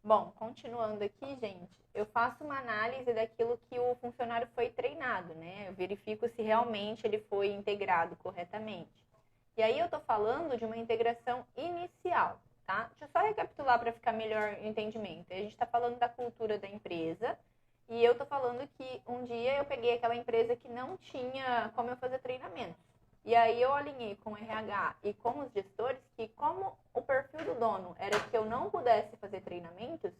Bom, continuando aqui, gente, eu faço uma análise daquilo que o funcionário foi treinado, né? Eu verifico se realmente ele foi integrado corretamente. E aí eu estou falando de uma integração inicial, tá? Deixa eu só recapitular para ficar melhor o entendimento. A gente está falando da cultura da empresa e eu estou falando que um dia eu peguei aquela empresa que não tinha como eu fazer treinamento. E aí eu alinhei com o RH e com os gestores que, como o perfil do dono era que eu não pudesse fazer treinamentos,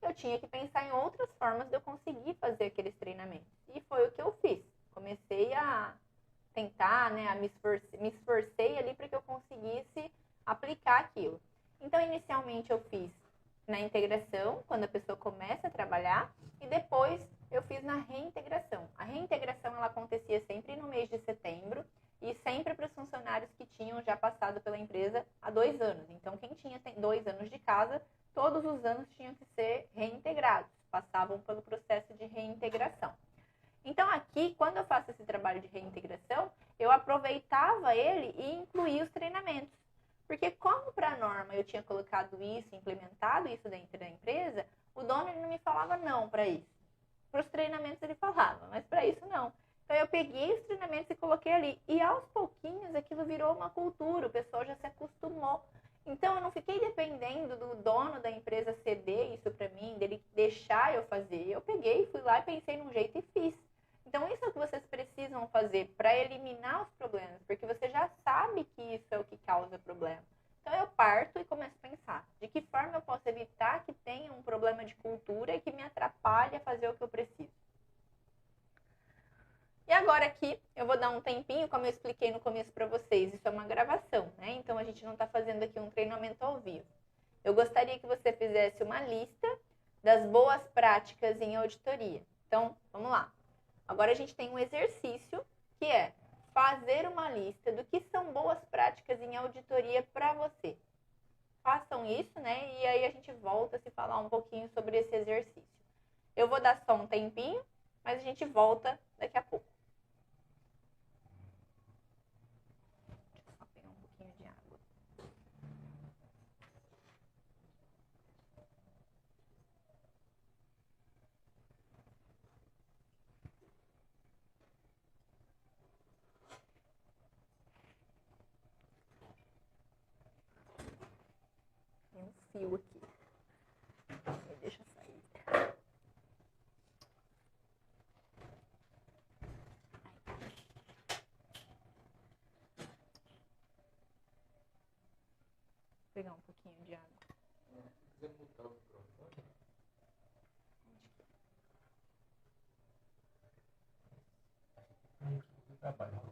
eu tinha que pensar em outras formas de eu conseguir fazer aqueles treinamentos. E foi o que eu fiz. Comecei a tentar, né, me esforcei ali para que eu conseguisse aplicar aquilo. Então, inicialmente eu fiz na integração, quando a pessoa começa a trabalhar, e depois eu fiz na reintegração. A reintegração ela acontecia sempre no mês de setembro e sempre para os funcionários que tinham já passado pela empresa há 2 anos. Então, quem tinha 2 anos de casa, todos os anos tinham que ser reintegrados, passavam pelo processo de reintegração. Então, aqui, quando eu faço esse trabalho de reintegração, eu aproveitava ele e incluía os treinamentos. Porque como para a norma eu tinha colocado isso, implementado isso dentro da empresa, o dono ele não me falava não para isso. Para os treinamentos ele falava, mas para isso não. Então eu peguei os treinamentos e coloquei ali. E aos pouquinhos aquilo virou uma cultura, o pessoal já se acostumou. Então eu não fiquei dependendo do dono da empresa ceder isso para mim, dele deixar eu fazer. Eu peguei, fui lá e pensei num jeito e fiz. Então isso é o que vocês precisam fazer para eliminar os problemas, porque você já sabe que isso é o que causa problema. Então eu parto e começo a pensar, de que forma eu posso evitar que tenha um problema de cultura e que me atrapalhe a fazer o que eu preciso. E agora aqui eu vou dar um tempinho, como eu expliquei no começo para vocês, isso é uma gravação, né? Então a gente não está fazendo aqui um treinamento ao vivo. Eu gostaria que você fizesse uma lista das boas práticas em auditoria. Então, vamos lá. Agora a gente tem um exercício que é fazer uma lista do que são boas práticas em auditoria para você. Façam isso, né? E aí a gente volta a se falar um pouquinho sobre esse exercício. Eu vou dar só um tempinho, mas a gente volta daqui a pouco. Deixa eu só pegar um pouquinho de água. Tem um fio aqui. Deixa eu sair. Vou pegar um pouquinho de água. Se quiser mutar o microfone, trabalho.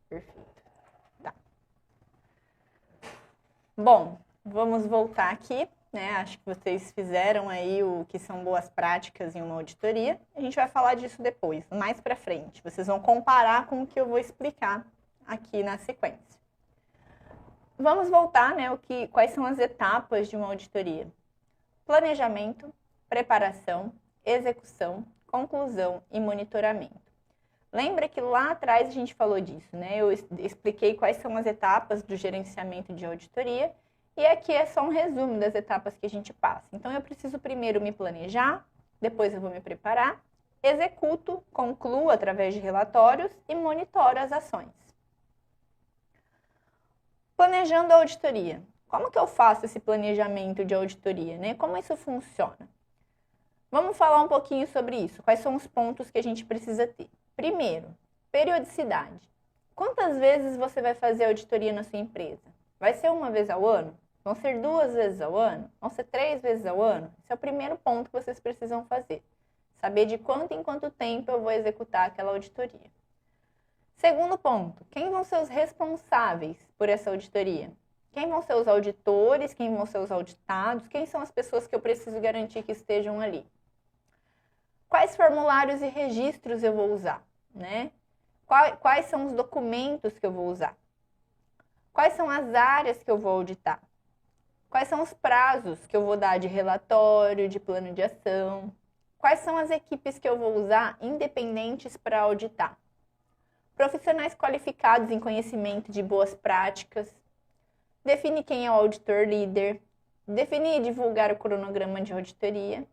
Perfeito. Tá. Bom, vamos voltar aqui, né? Acho que vocês fizeram aí o que são boas práticas em uma auditoria. A gente vai falar disso depois, mais pra frente. Vocês vão comparar com o que eu vou explicar aqui na sequência. Vamos voltar, né? Quais são as etapas de uma auditoria? Planejamento, preparação, execução, conclusão e monitoramento. Lembra que lá atrás a gente falou disso, né? Eu expliquei quais são as etapas do gerenciamento de auditoria e aqui é só um resumo das etapas que a gente passa. Então, eu preciso primeiro me planejar, depois eu vou me preparar, executo, concluo através de relatórios e monitoro as ações. Planejando a auditoria. Como que eu faço esse planejamento de auditoria, né? Como isso funciona? Vamos falar um pouquinho sobre isso. Quais são os pontos que a gente precisa ter? Primeiro, periodicidade. Quantas vezes você vai fazer auditoria na sua empresa? Vai ser uma vez ao ano? Vão ser 2 vezes ao ano? Vão ser 3 vezes ao ano? Esse é o primeiro ponto que vocês precisam fazer. Saber de quanto em quanto tempo eu vou executar aquela auditoria. Segundo ponto, quem vão ser os responsáveis por essa auditoria? Quem vão ser os auditores? Quem vão ser os auditados? Quem são as pessoas que eu preciso garantir que estejam ali? Quais formulários e registros eu vou usar, né? Quais são os documentos que eu vou usar? Quais são as áreas que eu vou auditar? Quais são os prazos que eu vou dar de relatório, de plano de ação? Quais são as equipes que eu vou usar independentes para auditar? Profissionais qualificados em conhecimento de boas práticas. Definir quem é o auditor líder. Definir e divulgar o cronograma de auditoria.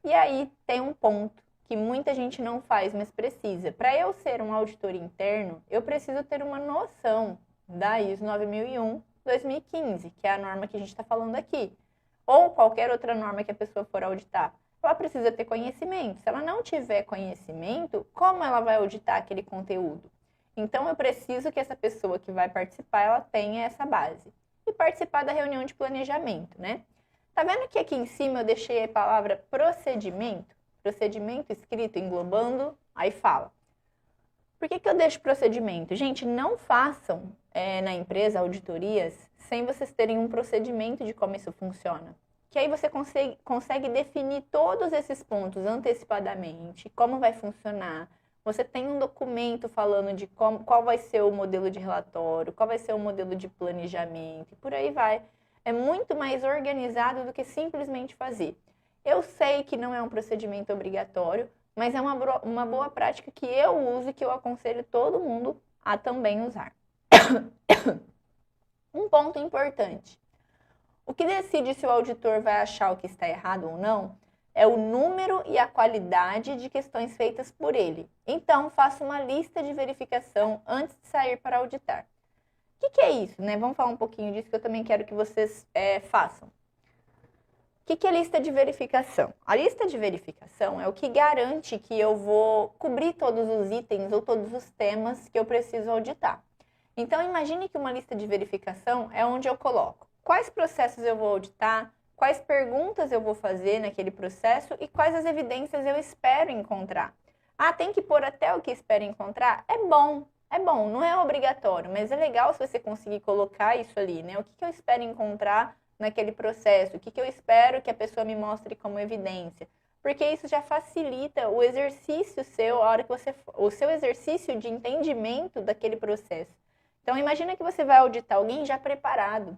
E aí tem um ponto que muita gente não faz, mas precisa. Para eu ser um auditor interno, eu preciso ter uma noção da ISO 9001/2015, que é a norma que a gente está falando aqui. Ou qualquer outra norma que a pessoa for auditar. Ela precisa ter conhecimento. Se ela não tiver conhecimento, como ela vai auditar aquele conteúdo? Então, eu preciso que essa pessoa que vai participar, ela tenha essa base. E participar da reunião de planejamento, né? Tá vendo que aqui em cima eu deixei a palavra procedimento? Procedimento escrito englobando, aí fala. Por que eu deixo procedimento? Gente, não façam na empresa auditorias sem vocês terem um procedimento de como isso funciona. Que aí você consegue definir todos esses pontos antecipadamente, como vai funcionar. Você tem um documento falando de qual vai ser o modelo de relatório, qual vai ser o modelo de planejamento, e por aí vai. É muito mais organizado do que simplesmente fazer. Eu sei que não é um procedimento obrigatório, mas é uma boa prática que eu uso e que eu aconselho todo mundo a também usar. Um ponto importante. O que decide se o auditor vai achar o que está errado ou não é o número e a qualidade de questões feitas por ele. Então, faça uma lista de verificação antes de sair para auditar. O que é isso, né? Vamos falar um pouquinho disso que eu também quero que vocês façam. O que é lista de verificação? A lista de verificação é o que garante que eu vou cobrir todos os itens ou todos os temas que eu preciso auditar. Então, imagine que uma lista de verificação é onde eu coloco quais processos eu vou auditar, quais perguntas eu vou fazer naquele processo e quais as evidências eu espero encontrar. Ah, tem que pôr até o que espero encontrar? É bom, não é obrigatório, mas é legal se você conseguir colocar isso ali, né? O que eu espero encontrar naquele processo, o que eu espero que a pessoa me mostre como evidência. Porque isso já facilita o exercício seu, a hora que o seu exercício de entendimento daquele processo. Então, imagina que você vai auditar alguém já preparado.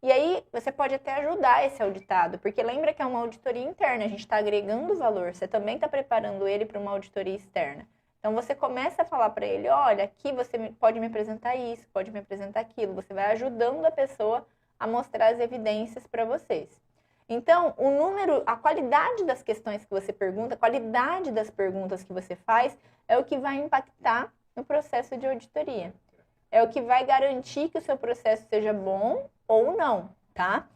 E aí, você pode até ajudar esse auditado, porque lembra que é uma auditoria interna, a gente está agregando valor, você também está preparando ele para uma auditoria externa. Então, você começa a falar para ele, olha, aqui você pode me apresentar isso, pode me apresentar aquilo, você vai ajudando a pessoa a mostrar as evidências para vocês. Então, o número, a qualidade das questões que você pergunta, a qualidade das perguntas que você faz, é o que vai impactar no processo de auditoria. É o que vai garantir que o seu processo seja bom ou não, tá?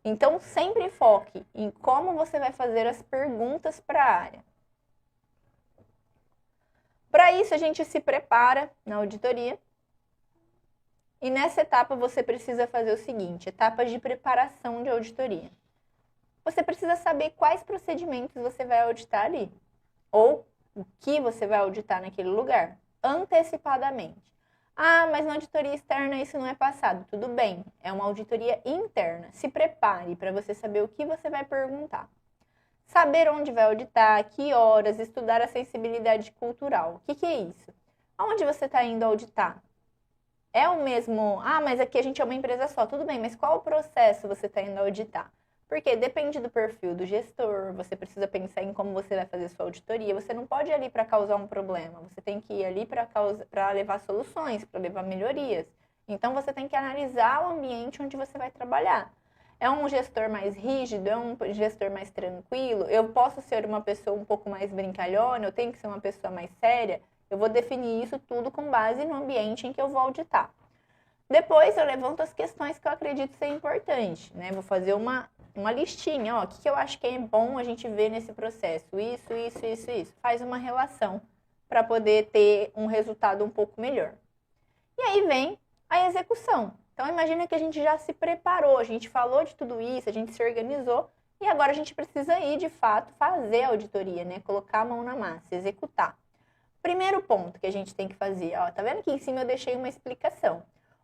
Então, sempre foque em como você vai fazer as perguntas para a área. Para isso, a gente se prepara na auditoria. E nessa etapa, você precisa fazer o seguinte, etapas de preparação de auditoria. Você precisa saber quais procedimentos você vai auditar ali, ou o que você vai auditar naquele lugar, antecipadamente. Ah, mas na auditoria externa isso não é passado. Tudo bem, é uma auditoria interna. Se prepare para você saber o que você vai perguntar. Saber onde vai auditar, que horas, estudar a sensibilidade cultural. O que é isso? Aonde você está indo auditar? É o mesmo... Ah, mas aqui a gente é uma empresa só. Tudo bem, mas qual o processo você está indo auditar? Porque depende do perfil do gestor, você precisa pensar em como você vai fazer sua auditoria. Você não pode ir ali para causar um problema, você tem que ir ali para levar soluções, para levar melhorias. Então você tem que analisar o ambiente onde você vai trabalhar. É um gestor mais rígido? É um gestor mais tranquilo? Eu posso ser uma pessoa um pouco mais brincalhona? Eu tenho que ser uma pessoa mais séria? Eu vou definir isso tudo com base no ambiente em que eu vou auditar. Depois eu levanto as questões que eu acredito ser importante, né? Vou fazer uma listinha, ó, o que eu acho que é bom a gente ver nesse processo, isso. Faz uma relação para poder ter um resultado um pouco melhor. E aí vem a execução. Então imagina que a gente já se preparou, a gente falou de tudo isso, a gente se organizou e agora a gente precisa ir de fato fazer a auditoria, né? Colocar a mão na massa, executar. Primeiro ponto que a gente tem que fazer, ó, tá vendo aqui em cima eu deixei uma explicação.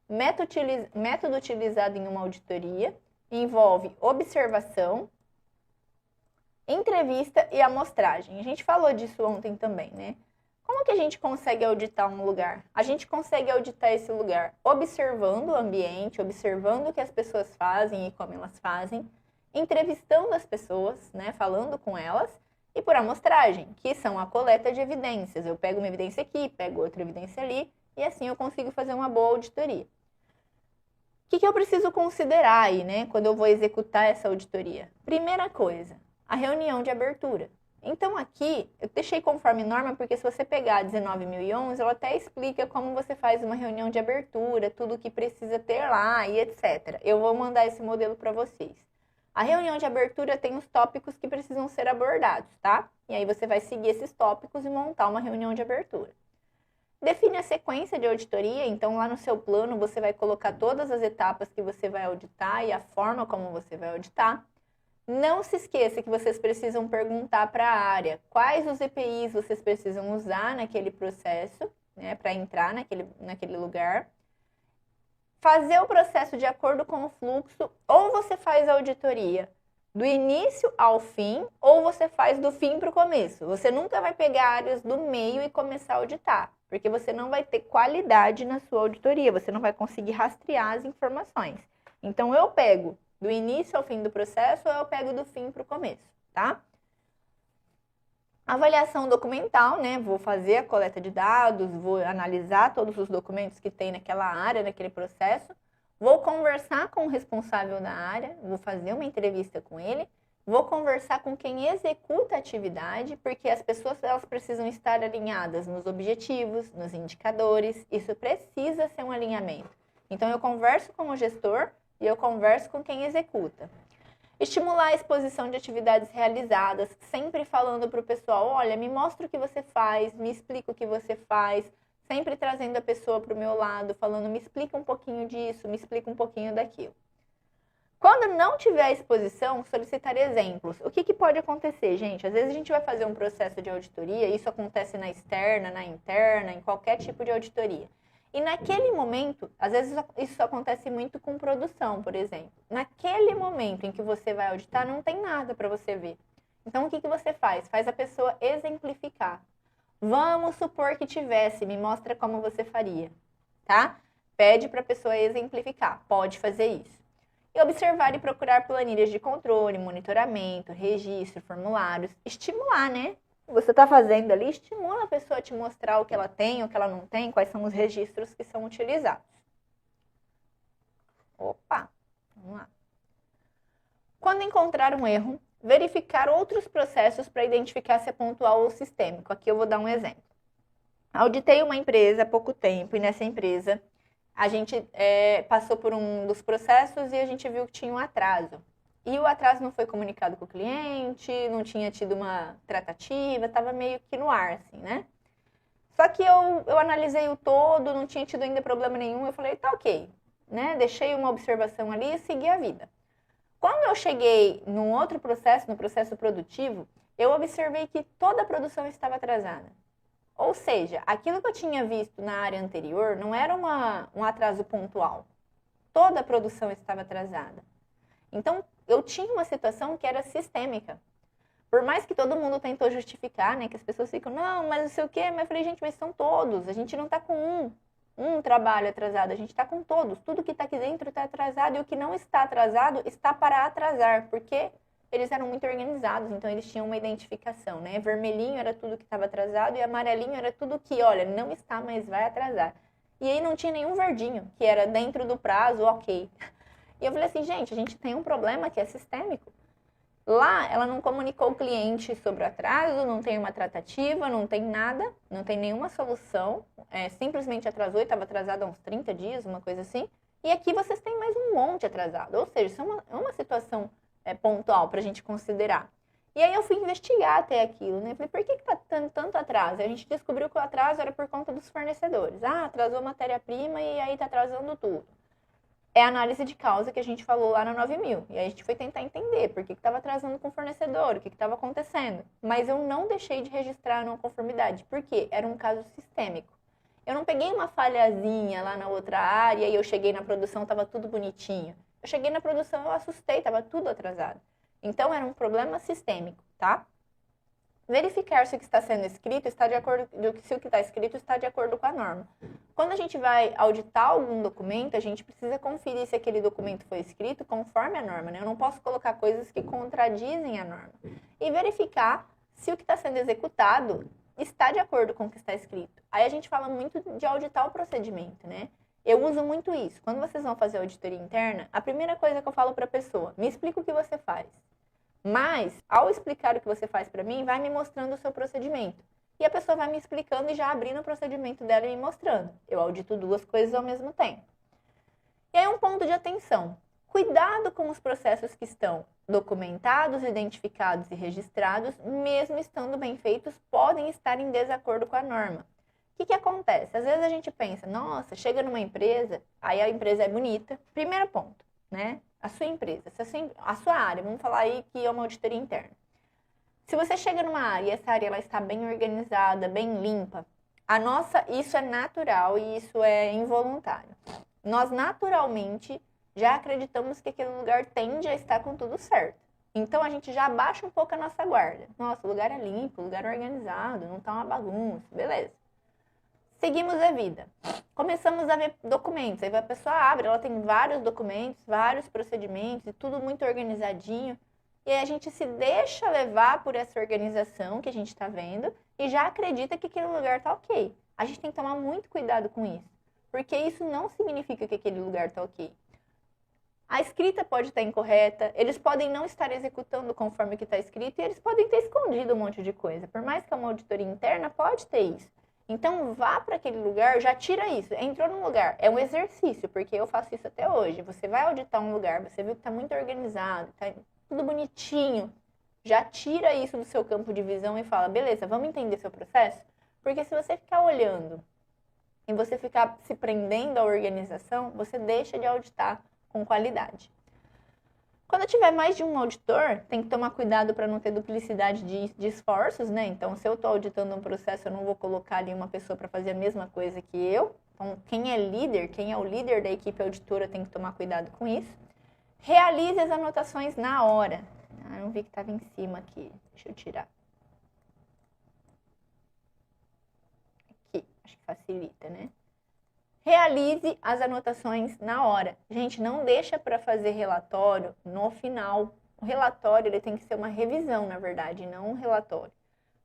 O método utilizado em uma auditoria envolve observação, entrevista e amostragem. A gente falou disso ontem também, né? Como que a gente consegue auditar um lugar? A gente consegue auditar esse lugar observando o ambiente, observando o que as pessoas fazem e como elas fazem, entrevistando as pessoas, né, falando com elas, e por amostragem, que são a coleta de evidências. Eu pego uma evidência aqui, pego outra evidência ali, e assim eu consigo fazer uma boa auditoria. O que eu preciso considerar aí, né, quando eu vou executar essa auditoria? Primeira coisa, a reunião de abertura. Então aqui, eu deixei conforme norma, porque se você pegar a 19.011, ela até explica como você faz uma reunião de abertura, tudo que precisa ter lá e etc. Eu vou mandar esse modelo para vocês. A reunião de abertura tem os tópicos que precisam ser abordados, tá? E aí você vai seguir esses tópicos e montar uma reunião de abertura. Define a sequência de auditoria, então lá no seu plano você vai colocar todas as etapas que você vai auditar e a forma como você vai auditar. Não se esqueça que vocês precisam perguntar para a área quais os EPIs vocês precisam usar naquele processo, né, para entrar naquele lugar. Fazer o processo de acordo com o fluxo, ou você faz a auditoria do início ao fim, ou você faz do fim para o começo. Você nunca vai pegar áreas do meio e começar a auditar, porque você não vai ter qualidade na sua auditoria, você não vai conseguir rastrear as informações. Então, eu pego do início ao fim do processo, ou eu pego do fim para o começo, tá? Avaliação documental, né? Vou fazer a coleta de dados, vou analisar todos os documentos que tem naquela área, naquele processo. Vou conversar com o responsável da área, vou fazer uma entrevista com ele, vou conversar com quem executa a atividade, porque as pessoas elas precisam estar alinhadas nos objetivos, nos indicadores, isso precisa ser um alinhamento. Então, eu converso com o gestor e eu converso com quem executa. Estimular a exposição de atividades realizadas, sempre falando para o pessoal, olha, me mostra o que você faz, me explica o que você faz, sempre trazendo a pessoa para o meu lado, falando, me explica um pouquinho disso, me explica um pouquinho daquilo. Quando não tiver exposição, solicitar exemplos. O que pode acontecer, gente? Às vezes a gente vai fazer um processo de auditoria, isso acontece na externa, na interna, em qualquer tipo de auditoria. E naquele momento, às vezes isso acontece muito com produção, por exemplo. Naquele momento em que você vai auditar, não tem nada para você ver. Então, o que você faz? Faz a pessoa exemplificar. Vamos supor que tivesse, me mostra como você faria, tá? Pede para a pessoa exemplificar, pode fazer isso. E observar e procurar planilhas de controle, monitoramento, registro, formulários. Estimular, né? Você está fazendo ali, estimula a pessoa a te mostrar o que ela tem, o que ela não tem, quais são os registros que são utilizados. Opa, vamos lá. Quando encontrar um erro, verificar outros processos para identificar se é pontual ou sistêmico. Aqui eu vou dar um exemplo. Auditei uma empresa há pouco tempo e nessa empresa a gente passou por um dos processos e a gente viu que tinha um atraso. E o atraso não foi comunicado com o cliente, não tinha tido uma tratativa, estava meio que no ar, assim, né? Só que eu analisei o todo, não tinha tido ainda problema nenhum, eu falei, tá ok, né? Deixei uma observação ali e segui a vida. Quando eu cheguei num outro processo, no processo produtivo, eu observei que toda a produção estava atrasada. Ou seja, aquilo que eu tinha visto na área anterior não era um atraso pontual. Toda a produção estava atrasada. Então, eu tinha uma situação que era sistêmica. Por mais que todo mundo tentou justificar, né? Que as pessoas ficam, não, mas não sei o quê. Mas eu falei, gente, mas são todos. A gente não está com um trabalho atrasado. A gente está com todos. Tudo que está aqui dentro está atrasado. E o que não está atrasado está para atrasar. Porque eles eram muito organizados. Então, eles tinham uma identificação, né? Vermelhinho era tudo que estava atrasado. E amarelinho era tudo que, olha, não está, mas vai atrasar. E aí não tinha nenhum verdinho, que era dentro do prazo, ok. E eu falei assim, gente, a gente tem um problema que é sistêmico. Lá, ela não comunicou o cliente sobre o atraso, não tem uma tratativa, não tem nada, não tem nenhuma solução. Simplesmente atrasou e estava atrasado há uns 30 dias, uma coisa assim. E aqui vocês têm mais um monte atrasado. Ou seja, isso é uma situação pontual para a gente considerar. E aí eu fui investigar até aquilo, né? Falei, por que está tanto atraso? A gente descobriu que o atraso era por conta dos fornecedores. Ah, atrasou matéria-prima e aí está atrasando tudo. É a análise de causa que a gente falou lá na 9000. E aí a gente foi tentar entender por que estava atrasando com o fornecedor, o que estava acontecendo. Mas eu não deixei de registrar a não conformidade, porque era um caso sistêmico. Eu não peguei uma falhazinha lá na outra área e eu cheguei na produção, estava tudo bonitinho. Eu cheguei na produção, eu assustei, estava tudo atrasado. Então, era um problema sistêmico, tá? Verificar se o que está sendo escrito está de acordo, se o que está escrito está de acordo com a norma. Quando a gente vai auditar algum documento, a gente precisa conferir se aquele documento foi escrito conforme a norma, né? Eu não posso colocar coisas que contradizem a norma. E verificar se o que está sendo executado está de acordo com o que está escrito. Aí a gente fala muito de auditar o procedimento, né? Eu uso muito isso. Quando vocês vão fazer auditoria interna, a primeira coisa que eu falo para a pessoa, me explica o que você faz. Mas, ao explicar o que você faz para mim, vai me mostrando o seu procedimento. E a pessoa vai me explicando e já abrindo o procedimento dela e me mostrando. Eu audito duas coisas ao mesmo tempo. E aí um ponto de atenção. Cuidado com os processos que estão documentados, identificados e registrados, mesmo estando bem feitos, podem estar em desacordo com a norma. O que acontece? Às vezes a gente pensa, nossa, chega numa empresa, aí a empresa é bonita. Primeiro ponto, né? A sua empresa, a sua área, vamos falar aí que é uma auditoria interna. Se você chega numa área e essa área ela está bem organizada, bem limpa, isso é natural e isso é involuntário. Nós naturalmente já acreditamos que aquele lugar tende a estar com tudo certo. Então a gente já abaixa um pouco a nossa guarda. Nossa, o lugar é limpo, o lugar é organizado, não está uma bagunça, beleza. Seguimos a vida. Começamos a ver documentos. Aí a pessoa abre, ela tem vários documentos, vários procedimentos e tudo muito organizadinho. E aí a gente se deixa levar por essa organização que a gente está vendo e já acredita que aquele lugar está ok. A gente tem que tomar muito cuidado com isso, porque isso não significa que aquele lugar está ok. A escrita pode estar incorreta, eles podem não estar executando conforme o que está escrito e eles podem ter escondido um monte de coisa. Por mais que é uma auditoria interna, pode ter isso. Então, vá para aquele lugar, já tira isso. Entrou num lugar, é um exercício, porque eu faço isso até hoje. Você vai auditar um lugar, você viu que está muito organizado, está tudo bonitinho. Já tira isso do seu campo de visão e fala, beleza, vamos entender seu processo? Porque se você ficar olhando e você ficar se prendendo à organização, você deixa de auditar com qualidade. Quando tiver mais de um auditor, tem que tomar cuidado para não ter duplicidade de esforços, né? Então, se eu estou auditando um processo, eu não vou colocar ali uma pessoa para fazer a mesma coisa que eu. Então, quem é o líder da equipe auditora tem que tomar cuidado com isso. Realize as anotações na hora. Eu não vi que estava em cima aqui. Deixa eu tirar. Aqui, acho que facilita, né? Realize as anotações na hora. Gente, não deixa para fazer relatório no final. O relatório ele tem que ser uma revisão, na verdade, não um relatório.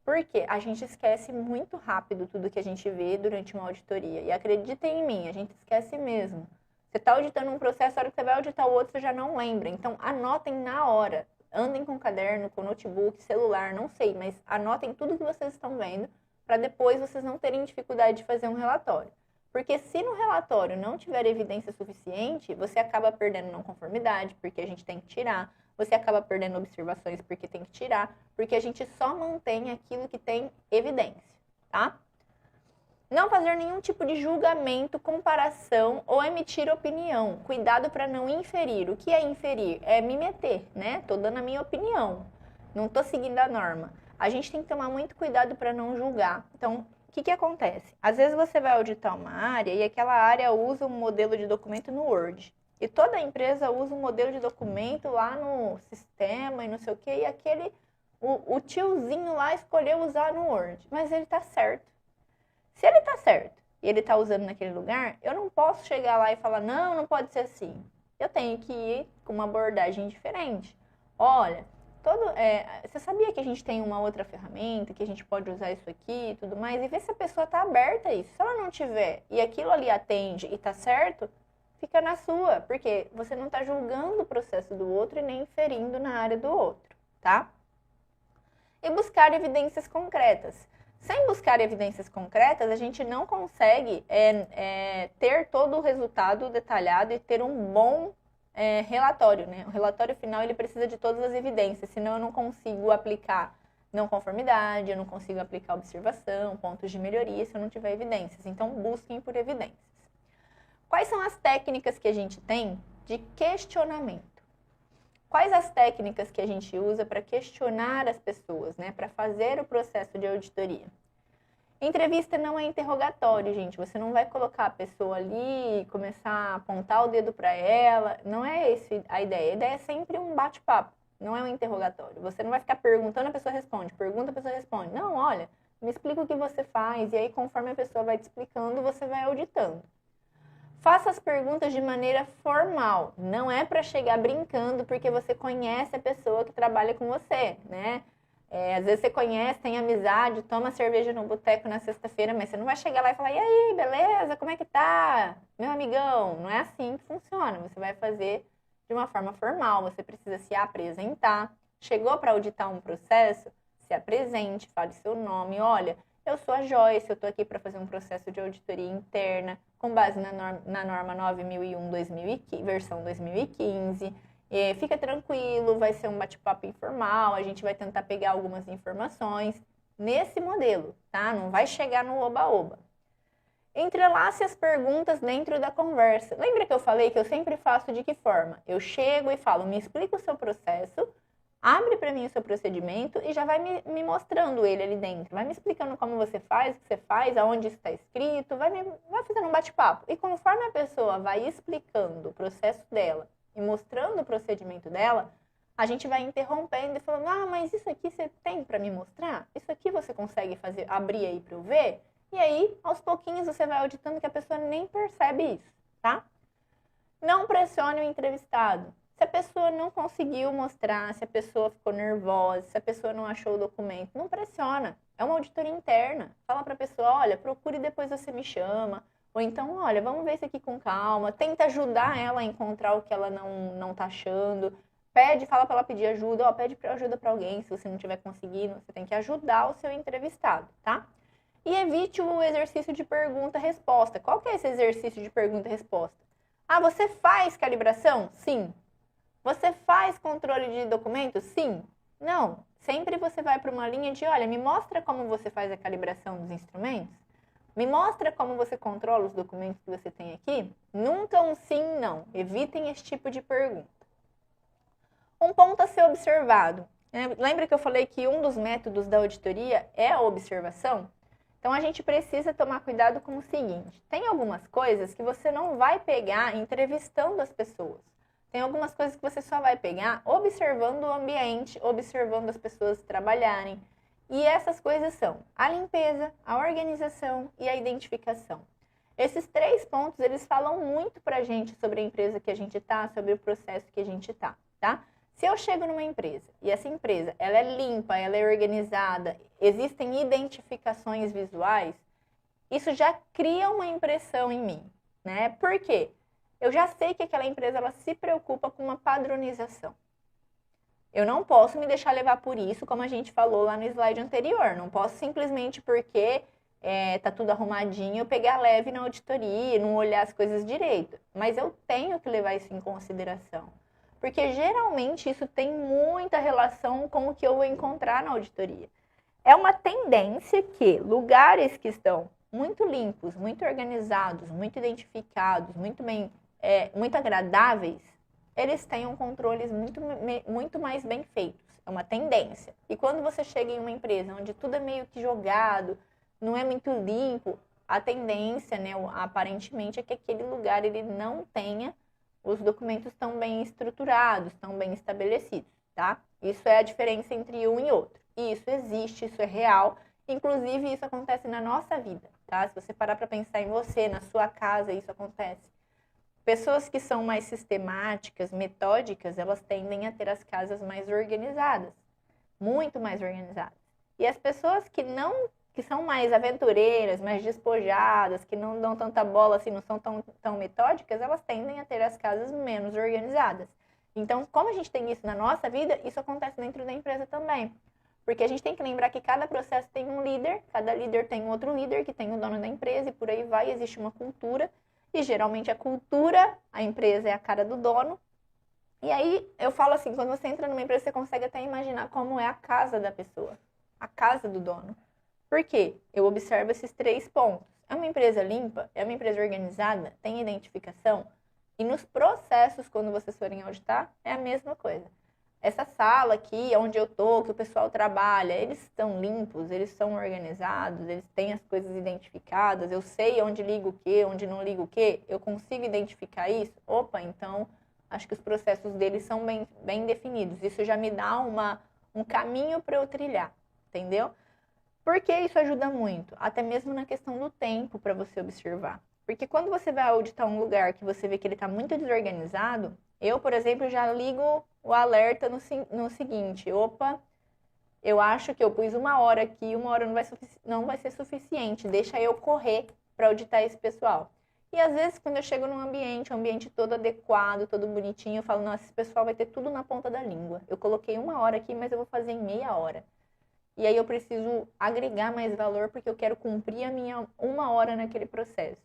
Por quê? A gente esquece muito rápido tudo que a gente vê durante uma auditoria. E acreditem em mim, a gente esquece mesmo. Você está auditando um processo, a hora que você vai auditar o outro, você já não lembra. Então, anotem na hora. Andem com caderno, com notebook, celular, não sei, mas anotem tudo que vocês estão vendo para depois vocês não terem dificuldade de fazer um relatório. Porque se no relatório não tiver evidência suficiente, você acaba perdendo não conformidade, porque a gente tem que tirar. Você acaba perdendo observações, porque tem que tirar. Porque a gente só mantém aquilo que tem evidência, tá? Não fazer nenhum tipo de julgamento, comparação ou emitir opinião. Cuidado para não inferir. O que é inferir? É me meter, né? Tô dando a minha opinião. Não tô seguindo a norma. A gente tem que tomar muito cuidado para não julgar. Então, que acontece? Às vezes você vai auditar uma área e aquela área usa um modelo de documento no Word. E toda empresa usa um modelo de documento lá no sistema e não sei o quê, e o tiozinho lá escolheu usar no Word. Mas ele está certo. Se ele está certo e ele está usando naquele lugar, eu não posso chegar lá e falar, não pode ser assim. Eu tenho que ir com uma abordagem diferente. Olha, você sabia que a gente tem uma outra ferramenta, que a gente pode usar isso aqui e tudo mais, e ver se a pessoa está aberta a isso. Se ela não tiver e aquilo ali atende e está certo, fica na sua, porque você não está julgando o processo do outro e nem inferindo na área do outro, tá? E buscar evidências concretas. Sem buscar evidências concretas, a gente não consegue ter todo o resultado detalhado e ter um bom relatório, né? O relatório final ele precisa de todas as evidências, senão eu não consigo aplicar não conformidade, eu não consigo aplicar observação, pontos de melhoria se eu não tiver evidências. Então, busquem por evidências. Quais são as técnicas que a gente tem de questionamento? Quais as técnicas que a gente usa para questionar as pessoas, né? Para fazer o processo de auditoria? Entrevista não é interrogatório, gente. Você não vai colocar a pessoa ali e começar a apontar o dedo para ela. Não é essa a ideia. A ideia é sempre um bate-papo, não é um interrogatório. Você não vai ficar perguntando, a pessoa responde. Pergunta, a pessoa responde. Não, olha, me explica o que você faz. E aí, conforme a pessoa vai te explicando, você vai auditando. Faça as perguntas de maneira formal. Não é para chegar brincando porque você conhece a pessoa que trabalha com você, né? Às vezes você conhece, tem amizade, toma cerveja no boteco na sexta-feira, mas você não vai chegar lá e falar, e aí, beleza? Como é que tá? Meu amigão, não é assim que funciona. Você vai fazer de uma forma formal, você precisa se apresentar. Chegou para auditar um processo? Se apresente, fale seu nome. Olha, eu sou a Joyce, eu estou aqui para fazer um processo de auditoria interna com base na norma 9001 versão 2015. Fica tranquilo, vai ser um bate-papo informal, a gente vai tentar pegar algumas informações nesse modelo, tá? Não vai chegar no oba-oba. Entrelace as perguntas dentro da conversa. Lembra que eu falei que eu sempre faço de que forma? Eu chego e falo, me explica o seu processo, abre para mim o seu procedimento e já vai me mostrando ele ali dentro. Vai me explicando como você faz, o que você faz, aonde isso está escrito, vai fazendo um bate-papo. E conforme a pessoa vai explicando o processo dela e mostrando o procedimento dela, a gente vai interrompendo e falando, mas isso aqui você tem para me mostrar? Isso aqui você consegue fazer, abrir aí para eu ver? E aí, aos pouquinhos, você vai auditando que a pessoa nem percebe isso, tá? Não pressione o entrevistado. Se a pessoa não conseguiu mostrar, se a pessoa ficou nervosa, se a pessoa não achou o documento, não pressiona. É uma auditoria interna. Fala para a pessoa, olha, procure e depois você me chama. Ou então, olha, vamos ver isso aqui com calma. Tenta ajudar ela a encontrar o que ela não tá achando. Fala para ela pedir ajuda. Pede ajuda para alguém. Se você não estiver conseguindo, você tem que ajudar o seu entrevistado, tá? E evite o exercício de pergunta-resposta. Qual que é esse exercício de pergunta-resposta? Você faz calibração? Sim. Você faz controle de documentos? Sim. Não. Sempre você vai para uma linha de, olha, me mostra como você faz a calibração dos instrumentos. Me mostra como você controla os documentos que você tem aqui. Nunca um sim, não. Evitem esse tipo de pergunta. Um ponto a ser observado. Lembra que eu falei que um dos métodos da auditoria é a observação? Então, a gente precisa tomar cuidado com o seguinte. Tem algumas coisas que você não vai pegar entrevistando as pessoas. Tem algumas coisas que você só vai pegar observando o ambiente, observando as pessoas trabalharem. E essas coisas são a limpeza, a organização e a identificação. Esses 3 pontos, eles falam muito pra gente sobre a empresa que a gente tá, sobre o processo que a gente tá, tá? Se eu chego numa empresa e essa empresa ela é limpa, ela é organizada, existem identificações visuais, isso já cria uma impressão em mim, né? Por quê? Eu já sei que aquela empresa ela se preocupa com uma padronização. Eu não posso me deixar levar por isso, como a gente falou lá no slide anterior. Não posso simplesmente porque tá tudo arrumadinho, eu pegar leve na auditoria, não olhar as coisas direito. Mas eu tenho que levar isso em consideração. Porque geralmente isso tem muita relação com o que eu vou encontrar na auditoria. É uma tendência que lugares que estão muito limpos, muito organizados, muito identificados, muito agradáveis, eles tenham controles muito mais bem feitos. É uma tendência. E quando você chega em uma empresa onde tudo é meio que jogado, não é muito limpo, a tendência, né, aparentemente, é que aquele lugar ele não tenha os documentos tão bem estruturados, tão bem estabelecidos, tá? Isso é a diferença entre um e outro. E isso existe, isso é real. Inclusive, isso acontece na nossa vida, tá? Se você parar para pensar em você, na sua casa, isso acontece. Pessoas que são mais sistemáticas, metódicas, elas tendem a ter as casas mais organizadas, muito mais organizadas. E as pessoas que são mais aventureiras, mais despojadas, que não dão tanta bola assim, não são tão metódicas, elas tendem a ter as casas menos organizadas. Então, como a gente tem isso na nossa vida, isso acontece dentro da empresa também. Porque a gente tem que lembrar que cada processo tem um líder, cada líder tem outro líder, que tem o dono da empresa, e por aí vai, existe uma cultura. E geralmente a cultura, a empresa é a cara do dono. E aí eu falo assim, quando você entra numa empresa, você consegue até imaginar como é a casa da pessoa, a casa do dono. Por quê? Eu observo esses 3 pontos. É uma empresa limpa? É uma empresa organizada? Tem identificação? E nos processos, quando vocês forem auditar, é a mesma coisa. Essa sala aqui, onde eu tô, que o pessoal trabalha, eles estão limpos, eles são organizados, eles têm as coisas identificadas, eu sei onde liga o quê, onde não liga o quê, eu consigo identificar isso? Opa, então acho que os processos deles são bem definidos. Isso já me dá um caminho para eu trilhar, entendeu? Porque isso ajuda muito, até mesmo na questão do tempo para você observar. Porque quando você vai auditar um lugar que você vê que ele está muito desorganizado, eu, por exemplo, já ligo o alerta no seguinte: opa, eu acho que eu pus 1 hora aqui, 1 hora não vai ser suficiente, deixa eu correr para auditar esse pessoal. E às vezes, quando eu chego num ambiente, um ambiente todo adequado, todo bonitinho, eu falo, nossa, esse pessoal vai ter tudo na ponta da língua. Eu coloquei 1 hora aqui, mas eu vou fazer em meia hora. E aí eu preciso agregar mais valor porque eu quero cumprir a minha 1 hora naquele processo.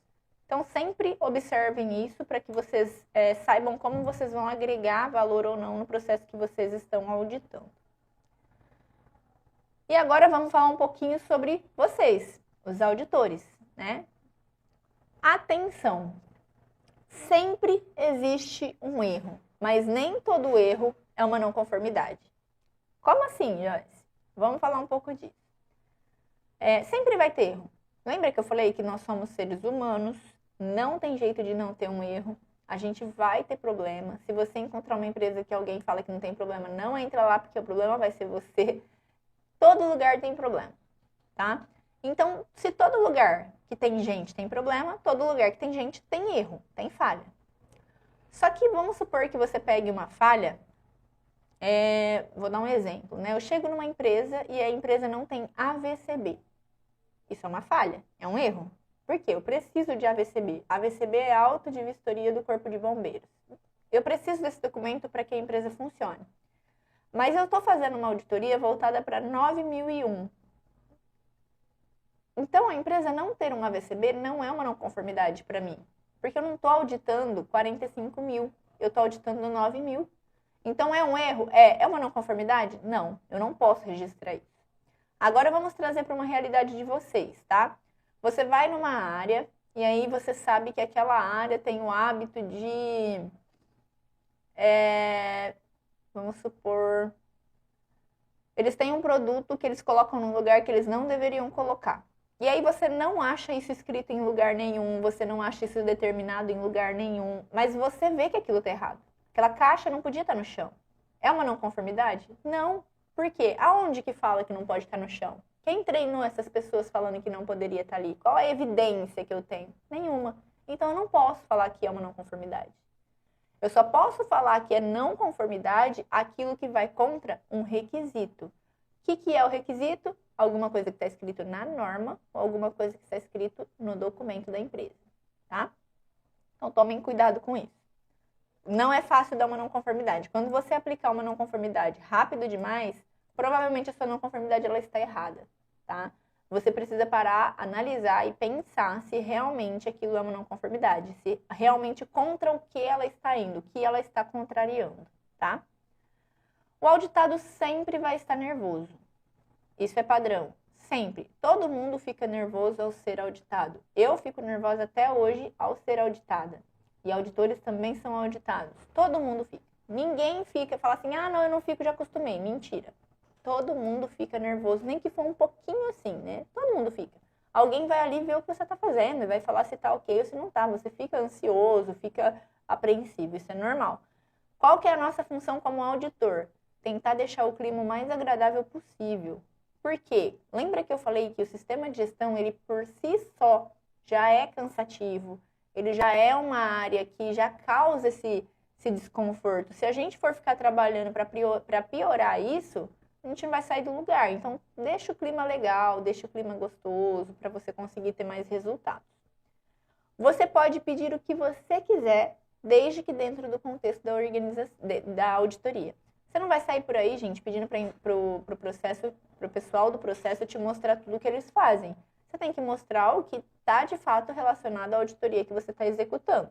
Então, sempre observem isso para que vocês saibam como vocês vão agregar valor ou não no processo que vocês estão auditando. E agora vamos falar um pouquinho sobre vocês, os auditores, né? Atenção! Sempre existe um erro, mas nem todo erro é uma não conformidade. Como assim, Joyce? Vamos falar um pouco disso. Sempre vai ter erro. Lembra que eu falei que nós somos seres humanos, não tem jeito de não ter um erro. A gente vai ter problema. Se você encontrar uma empresa que alguém fala que não tem problema, não entra lá porque o problema vai ser você. Todo lugar tem problema, tá? Então, se todo lugar que tem gente tem problema, todo lugar que tem gente tem erro, tem falha. Só que vamos supor que você pegue uma falha. Vou dar um exemplo, né? Eu chego numa empresa e a empresa não tem AVCB. Isso é uma falha, é um erro. Por quê? Eu preciso de AVCB. AVCB é Auto de Vistoria do Corpo de Bombeiros. Eu preciso desse documento para que a empresa funcione. Mas eu estou fazendo uma auditoria voltada para 9001. Então, a empresa não ter um AVCB não é uma não conformidade para mim. Porque eu não estou auditando 45 mil, eu estou auditando 9 mil. Então, é um erro? É uma não conformidade? Não, eu não posso registrar isso. Agora, vamos trazer para uma realidade de vocês, tá? Você vai numa área e aí você sabe que aquela área tem o hábito de... vamos supor... Eles têm um produto que eles colocam num lugar que eles não deveriam colocar. E aí você não acha isso escrito em lugar nenhum, você não acha isso determinado em lugar nenhum, mas você vê que aquilo está errado. Aquela caixa não podia estar no chão. É uma não conformidade? Não. Por quê? Aonde que fala que não pode estar no chão? Quem treinou essas pessoas falando que não poderia estar ali? Qual a evidência que eu tenho? Nenhuma. Então eu não posso falar que é uma não conformidade. Eu só posso falar que é não conformidade aquilo que vai contra um requisito. O que é o requisito? Alguma coisa que está escrito na norma ou alguma coisa que está escrito no documento da empresa, tá? Então tomem cuidado com isso. Não é fácil dar uma não conformidade. Quando você aplicar uma não conformidade rápido demais, provavelmente a sua não conformidade ela está errada, tá? Você precisa parar, analisar e pensar se realmente aquilo é uma não conformidade, se realmente contra o que ela está indo, o que ela está contrariando, tá? O auditado sempre vai estar nervoso. Isso é padrão, sempre. Todo mundo fica nervoso ao ser auditado. Eu fico nervosa até hoje ao ser auditada. E auditores também são auditados. Todo mundo fica. Ninguém fala assim, não, eu não fico, já acostumei. Mentira. Todo mundo fica nervoso, nem que for um pouquinho assim, né? Todo mundo fica. alguém vai ali ver o que você está fazendo e vai falar se está ok ou se não está. Você fica ansioso, fica apreensivo, isso é normal. Qual que é a nossa função como auditor? Tentar deixar o clima o mais agradável possível. Por quê? Lembra que eu falei que o sistema de gestão, ele por si só já é cansativo, ele já é uma área que já causa esse desconforto. Se a gente for ficar trabalhando para piorar isso, a gente não vai sair do lugar. Então, deixa o clima legal, deixa o clima gostoso, para você conseguir ter mais resultados. Você pode pedir o que você quiser, desde que dentro do contexto da auditoria. Você não vai sair por aí, gente, pedindo para o pessoal do processo te mostrar tudo o que eles fazem. Você tem que mostrar o que está de fato relacionado à auditoria que você está executando.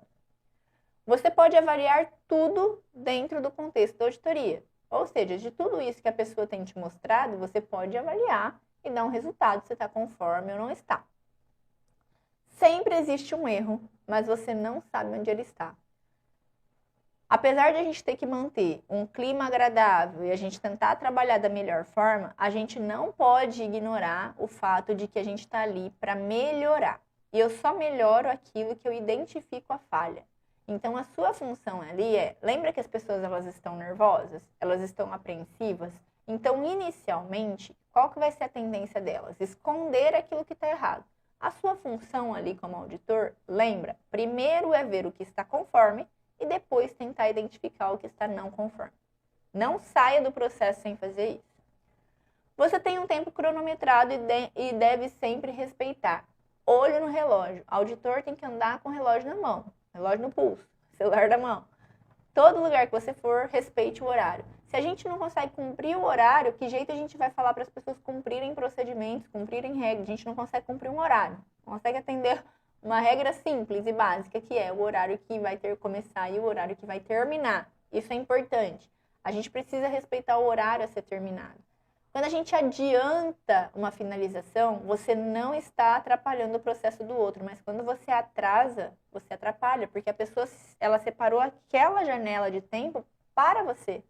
Você pode avaliar tudo dentro do contexto da auditoria. Ou seja, de tudo isso que a pessoa tem te mostrado, você pode avaliar e dar um resultado se está conforme ou não está. Sempre existe um erro, mas você não sabe onde ele está. Apesar de a gente ter que manter um clima agradável e a gente tentar trabalhar da melhor forma, a gente não pode ignorar o fato de que a gente está ali para melhorar. E eu só melhoro aquilo que eu identifico a falha. Então, a sua função ali lembra que as pessoas elas estão nervosas? Elas estão apreensivas? Então, inicialmente, qual que vai ser a tendência delas? Esconder aquilo que está errado. A sua função ali como auditor, lembra, primeiro é ver o que está conforme e depois tentar identificar o que está não conforme. Não saia do processo sem fazer isso. Você tem um tempo cronometrado e deve sempre respeitar. Olho no relógio. O auditor tem que andar com o relógio na mão, relógio no pulso, celular da mão. Todo lugar que você for, respeite o horário. Se a gente não consegue cumprir o horário, que jeito a gente vai falar para as pessoas cumprirem procedimentos, cumprirem regras? A gente não consegue cumprir um horário, não consegue atender uma regra simples e básica, que é o horário que vai ter que começar e o horário que vai terminar. Isso é importante. A gente precisa respeitar o horário a ser terminado. Quando a gente adianta uma finalização, você não está atrapalhando o processo do outro, mas quando você atrasa, você atrapalha, porque a pessoa ela separou aquela janela de tempo para você.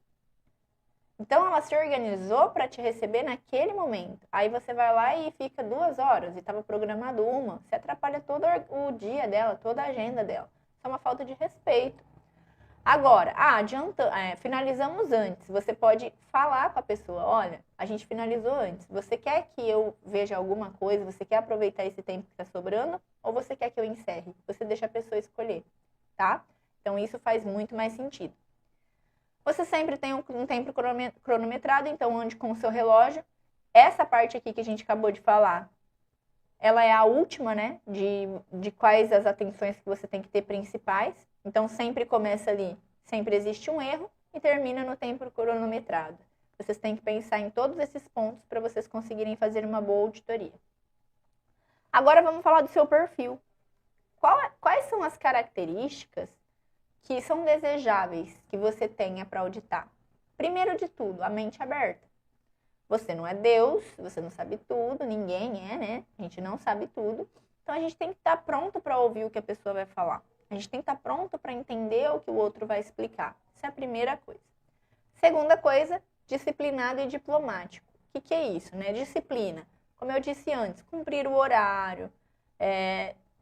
Então, ela se organizou para te receber naquele momento. Aí você vai lá e fica 2 horas e estava programado 1. Você atrapalha todo o dia dela, toda a agenda dela. Isso é uma falta de respeito. Agora, finalizamos antes. Você pode falar com a pessoa, olha, a gente finalizou antes. Você quer que eu veja alguma coisa? Você quer aproveitar esse tempo que está sobrando? Ou você quer que eu encerre? Você deixa a pessoa escolher, tá? Então, isso faz muito mais sentido. Você sempre tem um tempo cronometrado, então ande com o seu relógio. Essa parte aqui que a gente acabou de falar, ela é a última, né? De quais as atenções que você tem que ter principais. Então, sempre começa ali, sempre existe um erro e termina no tempo cronometrado. Vocês têm que pensar em todos esses pontos para vocês conseguirem fazer uma boa auditoria. Agora, vamos falar do seu perfil. Quais são as características que são desejáveis que você tenha para auditar? Primeiro de tudo, a mente aberta. Você não é Deus, você não sabe tudo, ninguém é, né? A gente não sabe tudo. Então, a gente tem que estar pronto para ouvir o que a pessoa vai falar. A gente tem que estar pronto para entender o que o outro vai explicar. Essa é a primeira coisa. Segunda coisa, disciplinado e diplomático. O que é isso, né? Disciplina. Como eu disse antes, cumprir o horário,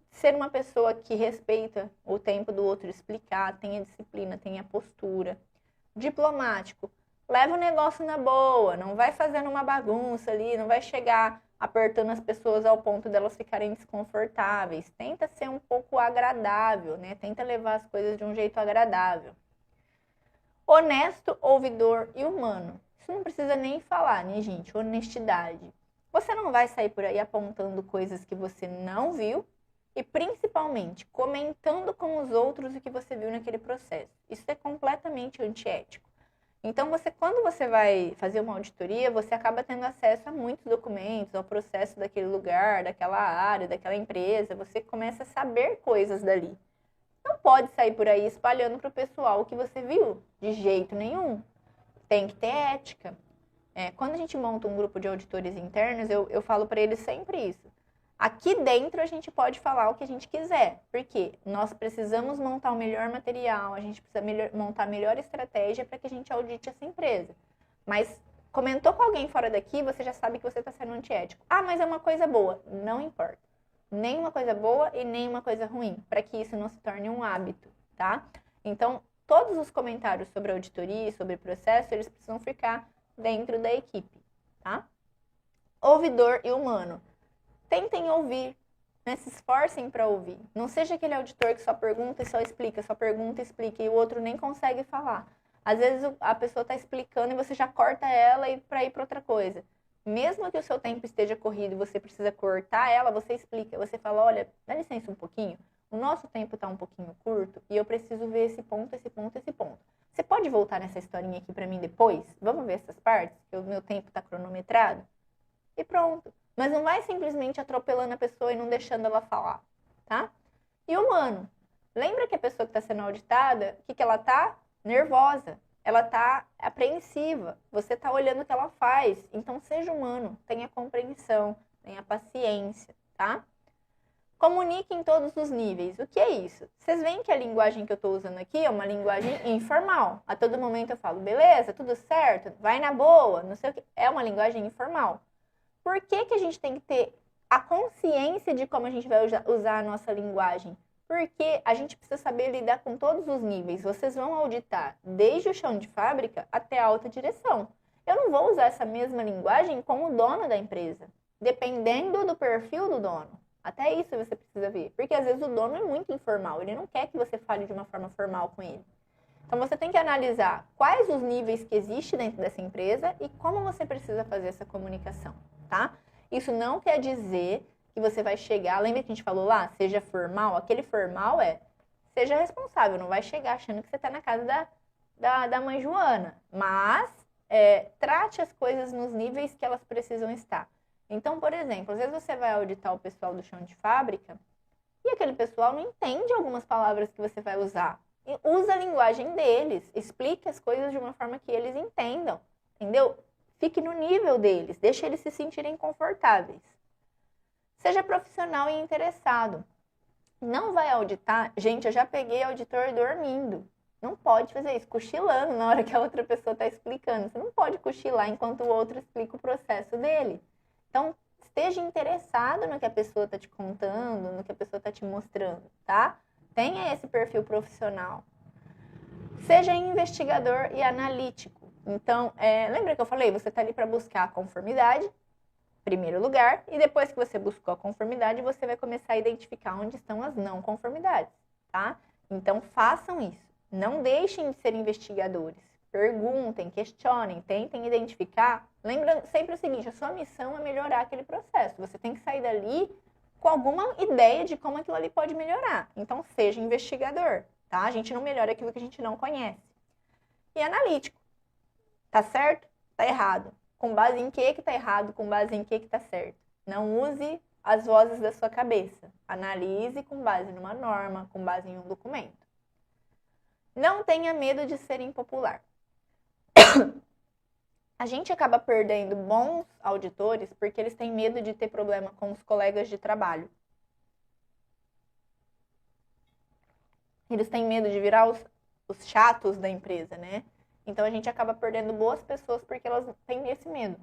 ser uma pessoa que respeita o tempo do outro, explicar, tenha disciplina, tenha postura. Diplomático, leva o negócio na boa, não vai fazendo uma bagunça ali, não vai chegar apertando as pessoas ao ponto delas ficarem desconfortáveis. Tenta ser um pouco agradável, né? Tenta levar as coisas de um jeito agradável. Honesto, ouvidor e humano. Isso não precisa nem falar, né, gente? Honestidade. Você não vai sair por aí apontando coisas que você não viu e, principalmente, comentando com os outros o que você viu naquele processo. Isso é completamente antiético. Então, quando você vai fazer uma auditoria, você acaba tendo acesso a muitos documentos, ao processo daquele lugar, daquela área, daquela empresa. Você começa a saber coisas dali. Não pode sair por aí espalhando para o pessoal o que você viu, de jeito nenhum. Tem que ter ética. Quando a gente monta um grupo de auditores internos, eu falo para eles sempre isso. Aqui dentro a gente pode falar o que a gente quiser, porque nós precisamos montar o melhor material, a gente precisa montar a melhor estratégia para que a gente audite essa empresa. Mas comentou com alguém fora daqui, você já sabe que você está sendo antiético. Ah, mas é uma coisa boa. Não importa. Nem uma coisa boa e nem uma coisa ruim, para que isso não se torne um hábito, tá? Então, todos os comentários sobre auditoria e sobre processo, eles precisam ficar dentro da equipe, tá? Ouvidor e humano. Tentem ouvir, né? Se esforcem para ouvir. Não seja aquele auditor que só pergunta e só explica, só pergunta e explica, e o outro nem consegue falar. Às vezes a pessoa está explicando e você já corta ela para ir para outra coisa. Mesmo que o seu tempo esteja corrido e você precisa cortar ela, você explica. Você fala, olha, dá licença um pouquinho. O nosso tempo está um pouquinho curto e eu preciso ver esse ponto, esse ponto, esse ponto. Você pode voltar nessa historinha aqui para mim depois? Vamos ver essas partes? Que o meu tempo está cronometrado? E pronto. Mas não vai simplesmente atropelando a pessoa e não deixando ela falar, tá? E humano. Lembra que a pessoa que está sendo auditada, o que ela tá? Nervosa. Ela tá apreensiva. Você tá olhando o que ela faz. Então, seja humano. Tenha compreensão. Tenha paciência, tá? Comunique em todos os níveis. O que é isso? Vocês veem que a linguagem que eu estou usando aqui é uma linguagem informal. A todo momento eu falo, beleza, tudo certo, vai na boa, não sei o que. É uma linguagem informal. Por que a gente tem que ter a consciência de como a gente vai usar a nossa linguagem? Porque a gente precisa saber lidar com todos os níveis. Vocês vão auditar desde o chão de fábrica até a alta direção. Eu não vou usar essa mesma linguagem com o dono da empresa, dependendo do perfil do dono. Até isso você precisa ver. Porque às vezes o dono é muito informal, ele não quer que você fale de uma forma formal com ele. Então você tem que analisar quais os níveis que existem dentro dessa empresa e como você precisa fazer essa comunicação, tá? Isso não quer dizer que você vai chegar, lembra que a gente falou lá, seja formal? Aquele formal seja responsável, não vai chegar achando que você está na casa da mãe Joana. Mas trate as coisas nos níveis que elas precisam estar. Então, por exemplo, às vezes você vai auditar o pessoal do chão de fábrica e aquele pessoal não entende algumas palavras que você vai usar. E usa a linguagem deles, explique as coisas de uma forma que eles entendam, entendeu? Fique no nível deles, deixe eles se sentirem confortáveis. Seja profissional e interessado. Não vai auditar. Gente, eu já peguei auditor dormindo. Não pode fazer isso, cochilando na hora que a outra pessoa está explicando. Você não pode cochilar enquanto o outro explica o processo dele. Então, esteja interessado no que a pessoa está te contando, no que a pessoa está te mostrando, tá? Tenha esse perfil profissional. Seja investigador e analítico. Então, lembra que eu falei? Você está ali para buscar a conformidade, primeiro lugar, e depois que você buscou a conformidade, você vai começar a identificar onde estão as não conformidades, tá? Então, façam isso. Não deixem de ser investigadores. Perguntem, questionem, tentem identificar. Lembrando sempre o seguinte, a sua missão é melhorar aquele processo. Você tem que sair dali com alguma ideia de como aquilo ali pode melhorar. Então, seja investigador, tá? A gente não melhora aquilo que a gente não conhece. E analítico. Tá certo? Tá errado. Com base em que tá errado? Com base em que tá certo? Não use as vozes da sua cabeça. Analise com base numa norma, com base em um documento. Não tenha medo de ser impopular. A gente acaba perdendo bons auditores porque eles têm medo de ter problema com os colegas de trabalho. Eles têm medo de virar os chatos da empresa, né? Então a gente acaba perdendo boas pessoas porque elas têm esse medo.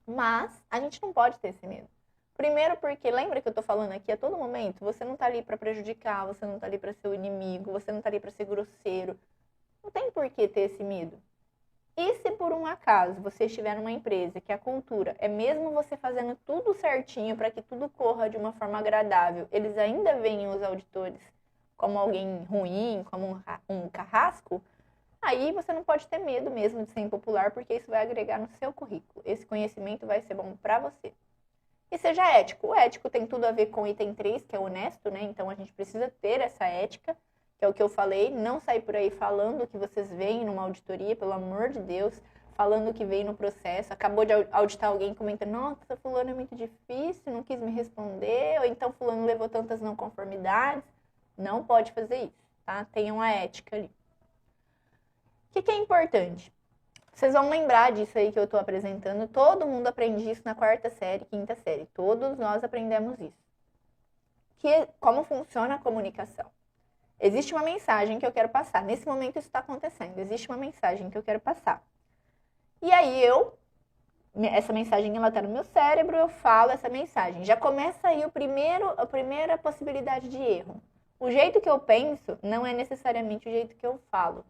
Mas a gente não pode ter esse medo. Primeiro porque, lembra que eu tô falando aqui a todo momento? Você não tá ali para prejudicar, você não tá ali para ser o inimigo, você não tá ali para ser grosseiro. Não tem por que ter esse medo. E se por um acaso você estiver numa empresa que a cultura é mesmo você fazendo tudo certinho para que tudo corra de uma forma agradável, eles ainda veem os auditores como alguém ruim, como um carrasco, aí você não pode ter medo mesmo de ser impopular, porque isso vai agregar no seu currículo. Esse conhecimento vai ser bom para você. E seja ético. O ético tem tudo a ver com o item 3, que é honesto, né? Então a gente precisa ter essa ética, que é o que eu falei, não sair por aí falando o que vocês veem numa auditoria, pelo amor de Deus, falando o que veio no processo. Acabou de auditar alguém comentando, nossa, fulano é muito difícil, não quis me responder, ou então fulano levou tantas não conformidades. Não pode fazer isso, tá? Tenham a ética ali. O que é importante? Vocês vão lembrar disso aí que eu estou apresentando. Todo mundo aprende isso na 4ª série, 5ª série. Todos nós aprendemos isso. Como funciona a comunicação? Existe uma mensagem que eu quero passar. Nesse momento isso está acontecendo. Existe uma mensagem que eu quero passar. E aí eu essa mensagem ela tá no meu cérebro, eu falo essa mensagem. Já começa aí a primeira possibilidade de erro. O jeito que eu penso não é necessariamente o jeito que eu falo,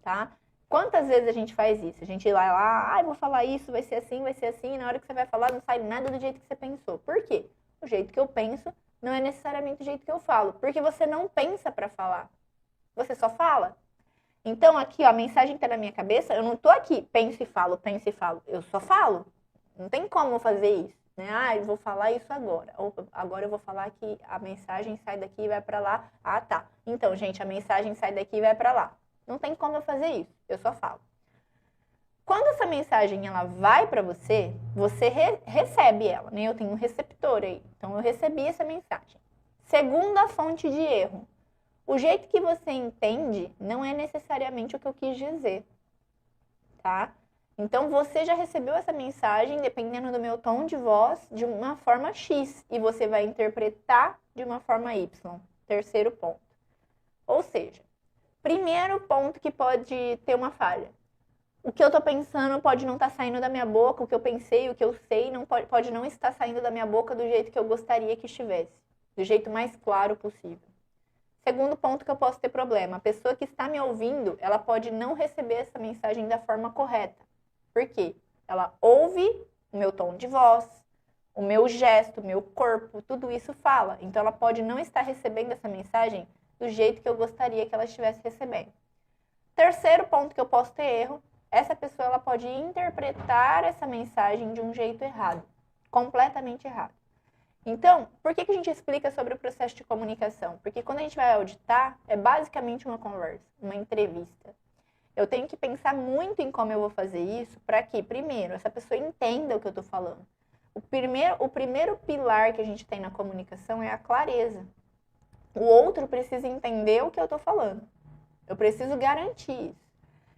tá? Quantas vezes a gente faz isso? A gente vai lá, vou falar isso, vai ser assim, e na hora que você vai falar não sai nada do jeito que você pensou. Por quê? O jeito que eu penso não é necessariamente o jeito que eu falo, porque você não pensa para falar. Você só fala. Então, aqui, ó, a mensagem que tá na minha cabeça, eu não tô aqui, penso e falo. Eu só falo. Não tem como fazer isso, né? Eu vou falar isso agora. Ou agora eu vou falar que a mensagem sai daqui e vai para lá. Ah, tá. Então, gente, a mensagem sai daqui e vai para lá. Não tem como eu fazer isso, eu só falo. Quando essa mensagem ela vai para você, você recebe ela, né? Eu tenho um receptor aí. Então, eu recebi essa mensagem. Segunda fonte de erro. O jeito que você entende não é necessariamente o que eu quis dizer, tá? Então, você já recebeu essa mensagem, dependendo do meu tom de voz, de uma forma X. E você vai interpretar de uma forma Y. Terceiro ponto. Ou seja, primeiro ponto que pode ter uma falha. O que eu tô pensando pode não estar saindo da minha boca, o que eu pensei, o que eu sei, pode não estar saindo da minha boca do jeito que eu gostaria que estivesse. Do jeito mais claro possível. Segundo ponto que eu posso ter problema. A pessoa que está me ouvindo, ela pode não receber essa mensagem da forma correta. Por quê? Ela ouve o meu tom de voz, o meu gesto, o meu corpo, tudo isso fala. Então, ela pode não estar recebendo essa mensagem do jeito que eu gostaria que ela estivesse recebendo. Terceiro ponto que eu posso ter erro, essa pessoa ela pode interpretar essa mensagem de um jeito errado, completamente errado. Então, por que a gente explica sobre o processo de comunicação? Porque quando a gente vai auditar, é basicamente uma conversa, uma entrevista. Eu tenho que pensar muito em como eu vou fazer isso para que, primeiro, essa pessoa entenda o que eu estou falando. O primeiro pilar que a gente tem na comunicação é a clareza. O outro precisa entender o que eu estou falando. Eu preciso garantir isso.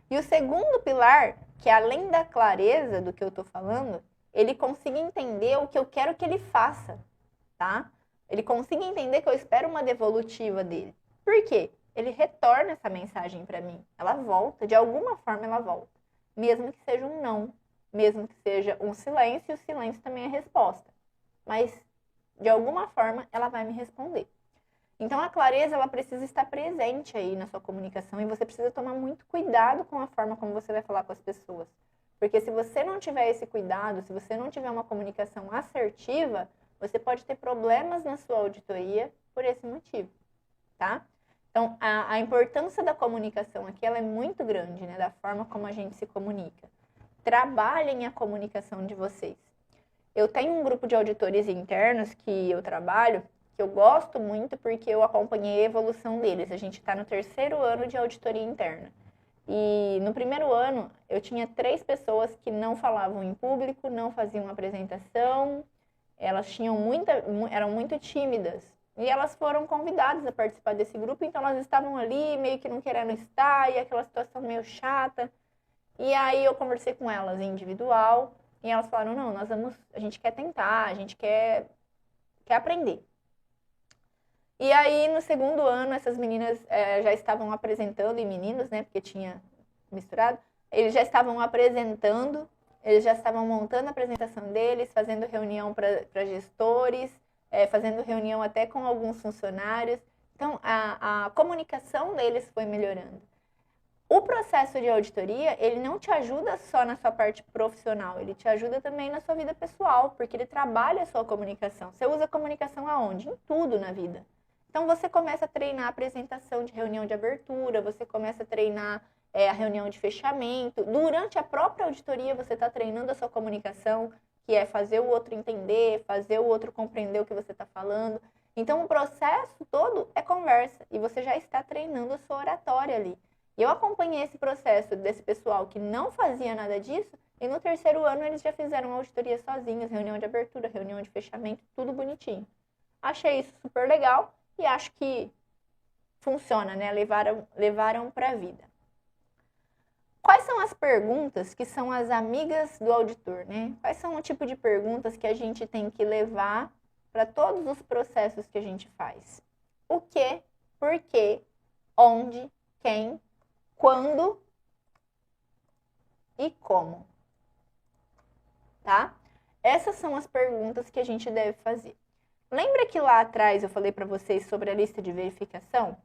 E o segundo pilar, que é além da clareza do que eu estou falando, ele consiga entender o que eu quero que ele faça, tá? Ele consiga entender que eu espero uma devolutiva dele. Por quê? Ele retorna essa mensagem para mim. Ela volta, de alguma forma ela volta. Mesmo que seja um não, mesmo que seja um silêncio, o silêncio também é resposta. Mas, de alguma forma, ela vai me responder. Então, a clareza, ela precisa estar presente aí na sua comunicação e você precisa tomar muito cuidado com a forma como você vai falar com as pessoas. Porque se você não tiver esse cuidado, se você não tiver uma comunicação assertiva, você pode ter problemas na sua auditoria por esse motivo, tá? Então, a importância da comunicação aqui, ela é muito grande, né? Da forma como a gente se comunica. Trabalhem a comunicação de vocês. Eu tenho um grupo de auditores internos que eu trabalho, que eu gosto muito porque eu acompanhei a evolução deles. A gente está no 3º ano de auditoria interna. E no primeiro ano, eu tinha 3 pessoas que não falavam em público, não faziam apresentação, elas eram muito tímidas. E elas foram convidadas a participar desse grupo, então elas estavam ali meio que não querendo estar, e aquela situação meio chata. E aí eu conversei com elas em individual, e elas falaram, não, a gente quer tentar, a gente quer aprender. E aí, no segundo ano, essas meninas já estavam apresentando, e meninos, né, porque tinha misturado, eles já estavam apresentando, eles já estavam montando a apresentação deles, fazendo reunião para gestores, fazendo reunião até com alguns funcionários. Então, a comunicação deles foi melhorando. O processo de auditoria, ele não te ajuda só na sua parte profissional, ele te ajuda também na sua vida pessoal, porque ele trabalha a sua comunicação. Você usa a comunicação aonde? Em tudo na vida. Então, você começa a treinar a apresentação de reunião de abertura, você começa a treinar a reunião de fechamento. Durante a própria auditoria, você está treinando a sua comunicação, que é fazer o outro entender, fazer o outro compreender o que você está falando. Então, o processo todo é conversa e você já está treinando a sua oratória ali. E eu acompanhei esse processo desse pessoal que não fazia nada disso e no 3º ano eles já fizeram auditoria sozinhos, reunião de abertura, reunião de fechamento, tudo bonitinho. Achei isso super legal e acho que funciona, né? Levaram para a vida. Quais são as perguntas que são as amigas do auditor, né? Quais são o tipo de perguntas que a gente tem que levar para todos os processos que a gente faz? O que, por quê, onde, quem, quando e como. tá? Essas são as perguntas que a gente deve fazer. Lembra que lá atrás eu falei para vocês sobre a lista de verificação?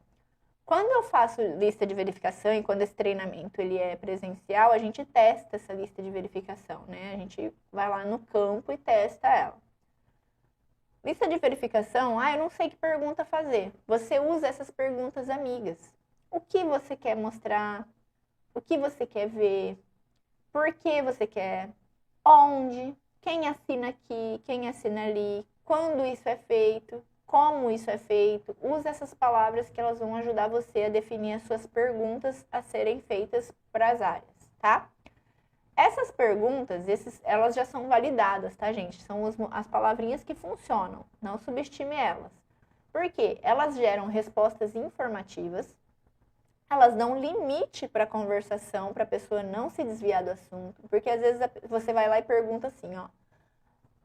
Quando eu faço lista de verificação e quando esse treinamento ele é presencial, a gente testa essa lista de verificação, né? A gente vai lá no campo e testa ela. Lista de verificação, eu não sei que pergunta fazer. Você usa essas perguntas amigas. O que você quer mostrar? O que você quer ver? Por que você quer? Onde? Quem assina aqui? Quem assina ali? Quando isso é feito? Como isso é feito? Usa essas palavras que elas vão ajudar você a definir as suas perguntas a serem feitas para as áreas, tá? Essas perguntas, elas já são validadas, tá, gente? São as palavrinhas que funcionam, não subestime elas. Por quê? Elas geram respostas informativas, elas dão limite para a conversação, para a pessoa não se desviar do assunto, porque às vezes você vai lá e pergunta assim, ó,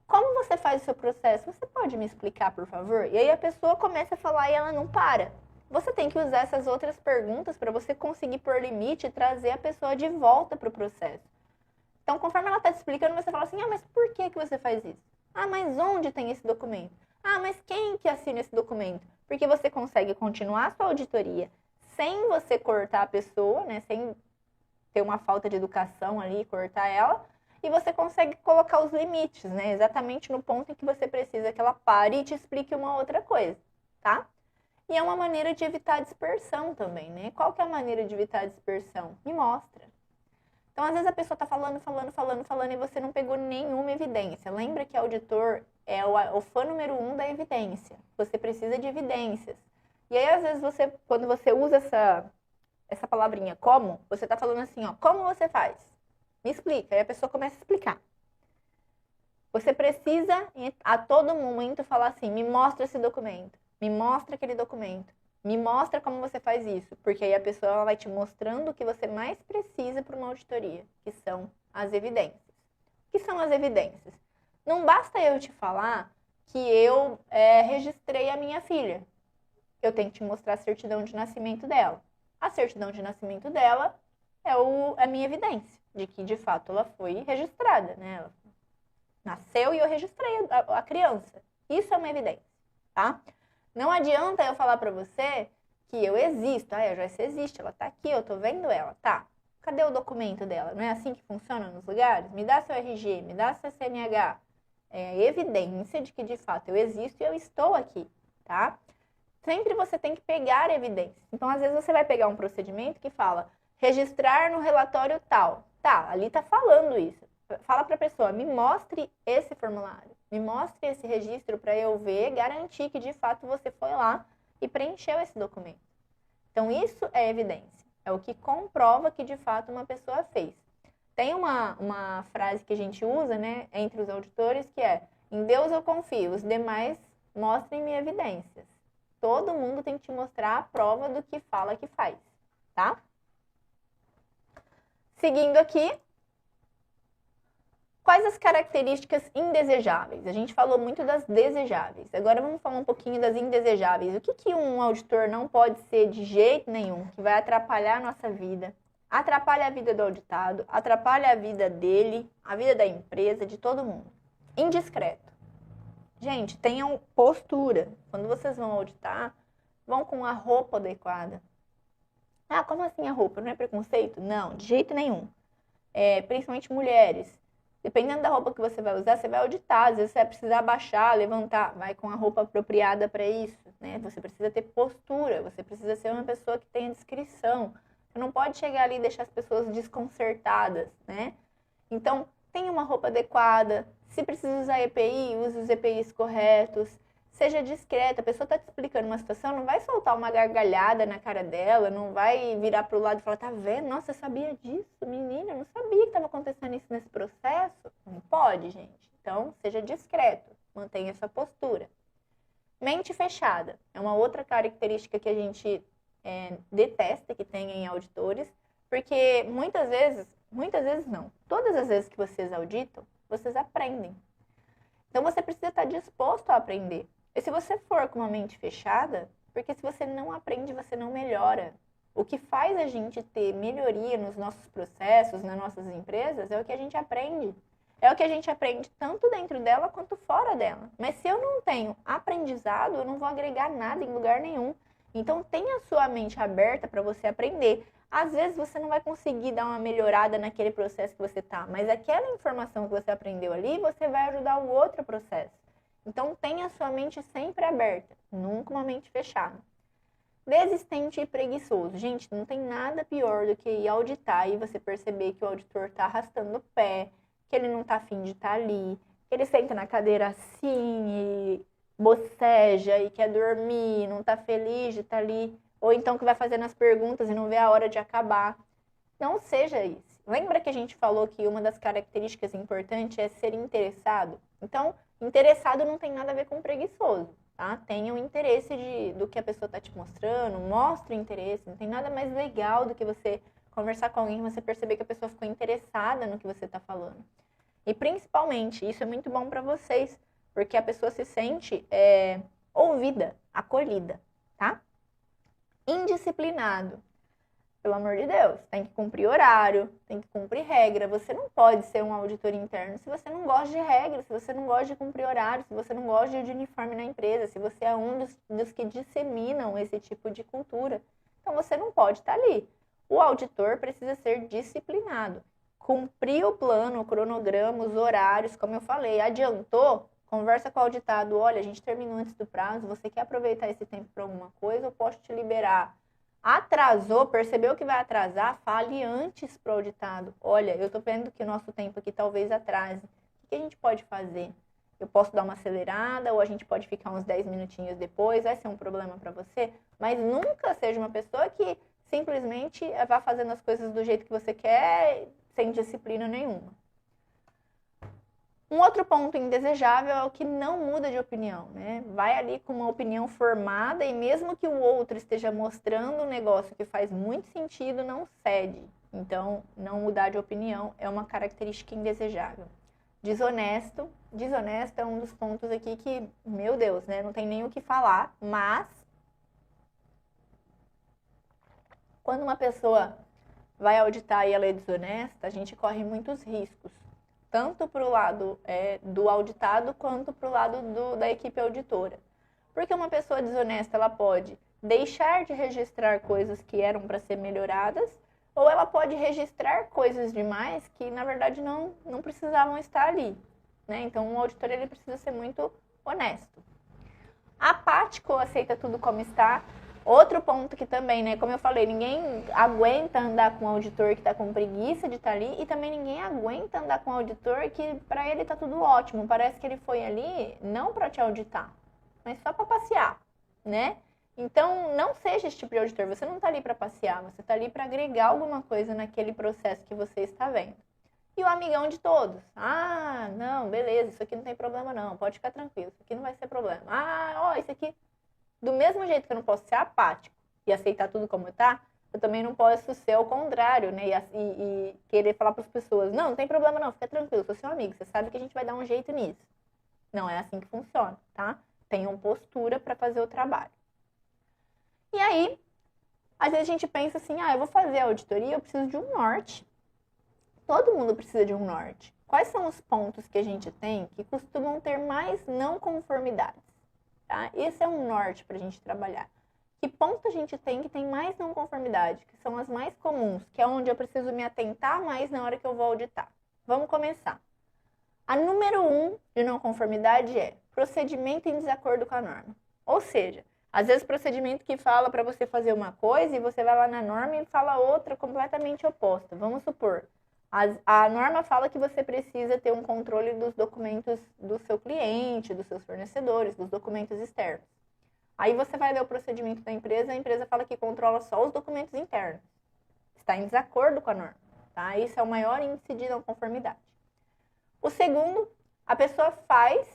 como você faz o seu processo? Você pode me explicar, por favor? E aí a pessoa começa a falar e ela não para. Você tem que usar essas outras perguntas para você conseguir pôr limite e trazer a pessoa de volta para o processo. Então, conforme ela está te explicando, você fala assim, mas por que você faz isso? Mas onde tem esse documento? Mas quem que assina esse documento? Porque você consegue continuar a sua auditoria sem você cortar a pessoa, né? Sem ter uma falta de educação ali, cortar ela. E você consegue colocar os limites, né? Exatamente no ponto em que você precisa que ela pare e te explique uma outra coisa, tá? E é uma maneira de evitar dispersão também, né? Qual que é a maneira de evitar dispersão? Me mostra. Então, às vezes a pessoa tá falando e você não pegou nenhuma evidência. Lembra que auditor é o fã número 1 da evidência. Você precisa de evidências. E aí, às vezes, quando você usa essa palavrinha como, você tá falando assim, ó, como você faz? Me explica. Aí a pessoa começa a explicar. Você precisa, a todo momento, falar assim, me mostra esse documento. Me mostra aquele documento. Me mostra como você faz isso. Porque aí a pessoa ela vai te mostrando o que você mais precisa para uma auditoria, que são as evidências. O que são as evidências? Não basta eu te falar que eu registrei a minha filha. Eu tenho que te mostrar a certidão de nascimento dela. A certidão de nascimento dela é a minha evidência de que, de fato, ela foi registrada, né? Ela nasceu e eu registrei a criança. Isso é uma evidência, tá? Não adianta eu falar pra você que eu existo. A Joyce existe, ela tá aqui, eu tô vendo ela. Tá, cadê o documento dela? Não é assim que funciona nos lugares? Me dá seu RG, me dá seu CNH. É evidência de que, de fato, eu existo e eu estou aqui, tá? Sempre você tem que pegar evidências. Então, às vezes, você vai pegar um procedimento que fala registrar no relatório tal. Tá, ali tá falando isso. Fala pra pessoa, me mostre esse formulário. Me mostre esse registro para eu ver, garantir que, de fato, você foi lá e preencheu esse documento. Então, isso é evidência. É o que comprova que, de fato, uma pessoa fez. Tem uma frase que a gente usa, né, entre os auditores, que é, em Deus eu confio, os demais mostrem-me evidências. Todo mundo tem que te mostrar a prova do que fala que faz, tá? Seguindo aqui, quais as características indesejáveis? A gente falou muito das desejáveis. Agora vamos falar um pouquinho das indesejáveis. O que um auditor não pode ser de jeito nenhum, que vai atrapalhar a nossa vida, atrapalha a vida do auditado, atrapalha a vida dele, a vida da empresa, de todo mundo. Indiscreto. Gente, tenham postura. Quando vocês vão auditar, vão com a roupa adequada. Como assim a roupa? Não é preconceito? Não, de jeito nenhum. Principalmente mulheres. Dependendo da roupa que você vai usar, você vai auditar. Às vezes você vai precisar abaixar, levantar. Vai com a roupa apropriada para isso, né? Você precisa ter postura. Você precisa ser uma pessoa que tenha discrição. Você não pode chegar ali e deixar as pessoas desconcertadas, né? Então, tenha uma roupa adequada. Se precisa usar EPI, use os EPIs corretos. Seja discreta. A pessoa está te explicando uma situação, não vai soltar uma gargalhada na cara dela, não vai virar para o lado e falar, tá vendo? Nossa, eu sabia disso, menina, eu não sabia que estava acontecendo isso nesse processo. Não pode, gente. Então, seja discreto, mantenha essa postura. Mente fechada é uma outra característica que a gente detesta que tenha em auditores, porque muitas vezes não, todas as vezes que vocês auditam, vocês aprendem. Então, você precisa estar disposto a aprender. E se você for com uma mente fechada, porque se você não aprende, você não melhora. O que faz a gente ter melhoria nos nossos processos, nas nossas empresas, é o que a gente aprende. é o que a gente aprende tanto dentro dela quanto fora dela. Mas se eu não tenho aprendizado, eu não vou agregar nada em lugar nenhum. Então tenha a sua mente aberta para você aprender. Às vezes você não vai conseguir dar uma melhorada naquele processo que você está, mas aquela informação que você aprendeu ali, você vai ajudar o outro processo. Então tenha a sua mente sempre aberta, nunca uma mente fechada. Desistente e preguiçoso. Gente, não tem nada pior do que ir auditar e você perceber que o auditor está arrastando o pé, que ele não está afim de estar ali, que ele senta na cadeira assim e boceja e quer dormir, não está feliz de estar ali, ou então que vai fazendo as perguntas e não vê a hora de acabar. Não seja isso. Lembra que a gente falou que uma das características importantes é ser interessado? Então, interessado não tem nada a ver com preguiçoso. Tá? Tenha o interesse do que a pessoa está te mostrando, mostre o interesse. Não tem nada mais legal do que você conversar com alguém e você perceber que a pessoa ficou interessada no que você está falando. E principalmente, isso é muito bom para vocês, porque a pessoa se sente ouvida, acolhida, tá? Indisciplinado. Pelo amor de Deus, tem que cumprir horário, tem que cumprir regra. Você não pode ser um auditor interno se você não gosta de regra, se você não gosta de cumprir horário, se você não gosta de ir de uniforme na empresa, se você é um dos que disseminam esse tipo de cultura. Então você não pode estar ali. O auditor precisa ser disciplinado. Cumprir o plano, o cronograma, os horários, como eu falei. Adiantou? Conversa com o auditado. Olha, a gente terminou antes do prazo, você quer aproveitar esse tempo para alguma coisa? Eu posso te liberar. Atrasou, percebeu que vai atrasar, fale antes para o auditado. Olha, eu estou vendo que o nosso tempo aqui talvez atrase. O que a gente pode fazer? Eu posso dar uma acelerada ou a gente pode ficar uns 10 minutinhos depois? Vai ser um problema para você? Mas nunca seja uma pessoa que simplesmente vá fazendo as coisas do jeito que você quer, sem disciplina nenhuma. Um outro ponto indesejável é o que não muda de opinião, né? Vai ali com uma opinião formada e mesmo que o outro esteja mostrando um negócio que faz muito sentido, não cede. Então, não mudar de opinião é uma característica indesejável. Desonesto. Desonesto é um dos pontos aqui que, meu Deus, né? Não tem nem o que falar, mas quando uma pessoa vai auditar e ela é desonesta, a gente corre muitos riscos. Tanto para o lado do auditado, quanto para o lado da equipe auditora. Porque uma pessoa desonesta, ela pode deixar de registrar coisas que eram para ser melhoradas, ou ela pode registrar coisas demais que, na verdade, não precisavam estar ali. Né? Então, o auditor ele precisa ser muito honesto. Apático, aceita tudo como está. Outro ponto que também, né, como eu falei, ninguém aguenta andar com um auditor que está com preguiça de estar ali e também ninguém aguenta andar com um auditor que para ele está tudo ótimo. Parece que ele foi ali não para te auditar, mas só para passear, né? Então, não seja esse tipo de auditor. Você não está ali para passear, você está ali para agregar alguma coisa naquele processo que você está vendo. E o amigão de todos. Ah, não, beleza, isso aqui não tem problema não, pode ficar tranquilo, isso aqui não vai ser problema. Ah, ó, isso aqui... Do mesmo jeito que eu não posso ser apático e aceitar tudo como está, eu também não posso ser o contrário, né? E querer falar para as pessoas, não tem problema não, fica tranquilo, sou seu amigo, você sabe que a gente vai dar um jeito nisso. Não é assim que funciona, tá? Tenham postura para fazer o trabalho. E aí, às vezes a gente pensa assim, eu vou fazer a auditoria, eu preciso de um norte. Todo mundo precisa de um norte. Quais são os pontos que a gente tem que costumam ter mais não conformidades? Tá? Esse é um norte para a gente trabalhar. Que ponto a gente tem que tem mais não conformidade? Que são as mais comuns, que é onde eu preciso me atentar mais na hora que eu vou auditar. Vamos começar. A número 1 de não conformidade é procedimento em desacordo com a norma. Ou seja, às vezes procedimento que fala para você fazer uma coisa e você vai lá na norma e fala outra completamente oposta. Vamos supor, a norma fala que você precisa ter um controle dos documentos do seu cliente, dos seus fornecedores, dos documentos externos. Aí você vai ler o procedimento da empresa, a empresa fala que controla só os documentos internos. Está em desacordo com a norma, tá? Isso é o maior índice de não conformidade. O segundo, a pessoa faz,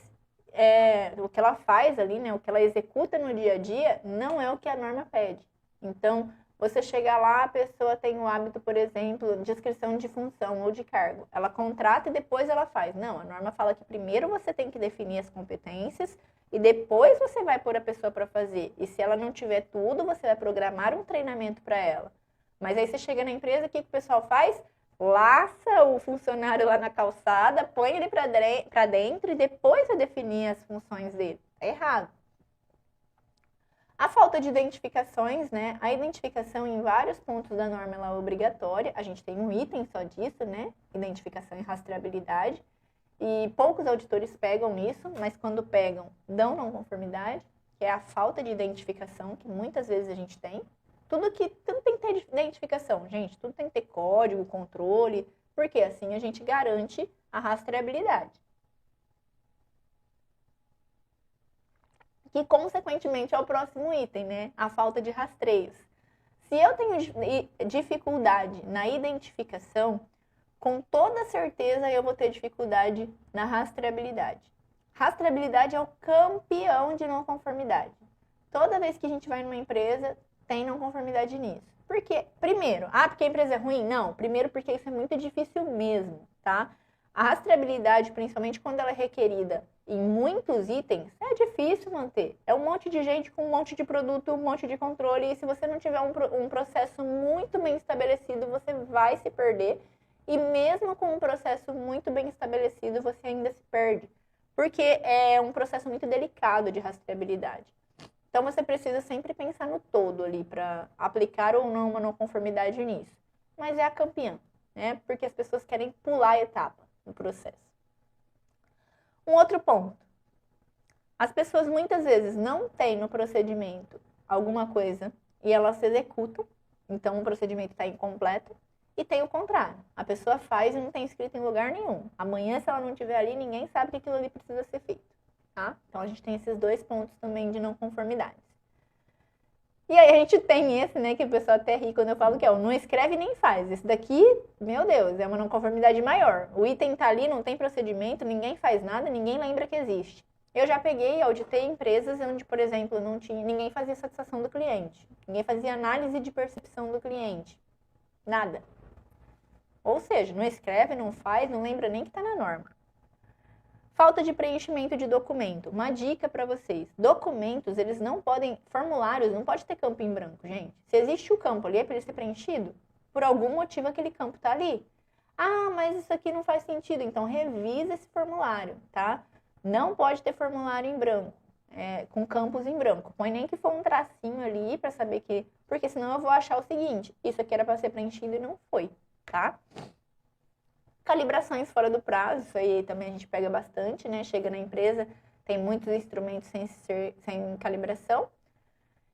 o que ela faz ali, né, o que ela executa no dia a dia, não é o que a norma pede. Então, você chega lá, a pessoa tem o hábito, por exemplo, de descrição de função ou de cargo. Ela contrata e depois ela faz. Não, a norma fala que primeiro você tem que definir as competências e depois você vai pôr a pessoa para fazer. E se ela não tiver tudo, você vai programar um treinamento para ela. Mas aí você chega na empresa, o que o pessoal faz? laça o funcionário lá na calçada, põe ele para dentro e depois vai definir as funções dele. É errado. A falta de identificações, né? A identificação em vários pontos da norma ela é obrigatória. A gente tem um item só disso, né? Identificação e rastreabilidade. E poucos auditores pegam nisso, mas quando pegam, dão não conformidade, que é a falta de identificação que muitas vezes a gente tem. Tudo tem que ter identificação, gente. Tudo tem que ter código, controle, porque assim a gente garante a rastreabilidade. Que, consequentemente, é o próximo item, né? A falta de rastreios. Se eu tenho dificuldade na identificação, com toda certeza eu vou ter dificuldade na rastreabilidade. Rastreabilidade é o campeão de não conformidade. Toda vez que a gente vai numa empresa, tem não conformidade nisso. Por quê? Primeiro, porque a empresa é ruim? Não. Primeiro porque isso é muito difícil mesmo, tá? A rastreabilidade, principalmente quando ela é requerida em muitos itens, é difícil manter. É um monte de gente com um monte de produto, um monte de controle, e se você não tiver um processo muito bem estabelecido, você vai se perder. E mesmo com um processo muito bem estabelecido, você ainda se perde. Porque é um processo muito delicado de rastreabilidade. Então, você precisa sempre pensar no todo ali para aplicar ou não uma não conformidade nisso. Mas é a campeã, né? Porque as pessoas querem pular a etapa no processo. Um outro ponto. As pessoas muitas vezes não têm no procedimento alguma coisa e elas executam, então o procedimento está incompleto. E tem o contrário. A pessoa faz e não tem escrito em lugar nenhum. Amanhã, se ela não estiver ali, ninguém sabe que aquilo ali precisa ser feito. Tá? Então, a gente tem esses dois pontos também de não conformidades. E aí, a gente tem esse, né, que o pessoal até ri quando eu falo que é o não escreve nem faz. Esse daqui, meu Deus, é uma não conformidade maior. O item tá ali, não tem procedimento, ninguém faz nada, ninguém lembra que existe. Eu já peguei e auditei empresas onde, por exemplo, ninguém fazia satisfação do cliente. Ninguém fazia análise de percepção do cliente. Nada. Ou seja, não escreve, não faz, não lembra nem que está na norma. Falta de preenchimento de documento. Uma dica para vocês. Documentos, eles não podem... Formulários, não pode ter campo em branco, gente. Se existe o campo ali, é para ele ser preenchido. Por algum motivo, aquele campo está ali. Mas isso aqui não faz sentido. Então, revisa esse formulário, tá? Não pode ter formulário em branco, com campos em branco. Põe nem que for um tracinho ali para saber que... Porque senão eu vou achar o seguinte. Isso aqui era para ser preenchido e não foi. Tá? Calibrações fora do prazo, isso aí também a gente pega bastante, né? Chega na empresa, tem muitos instrumentos sem calibração.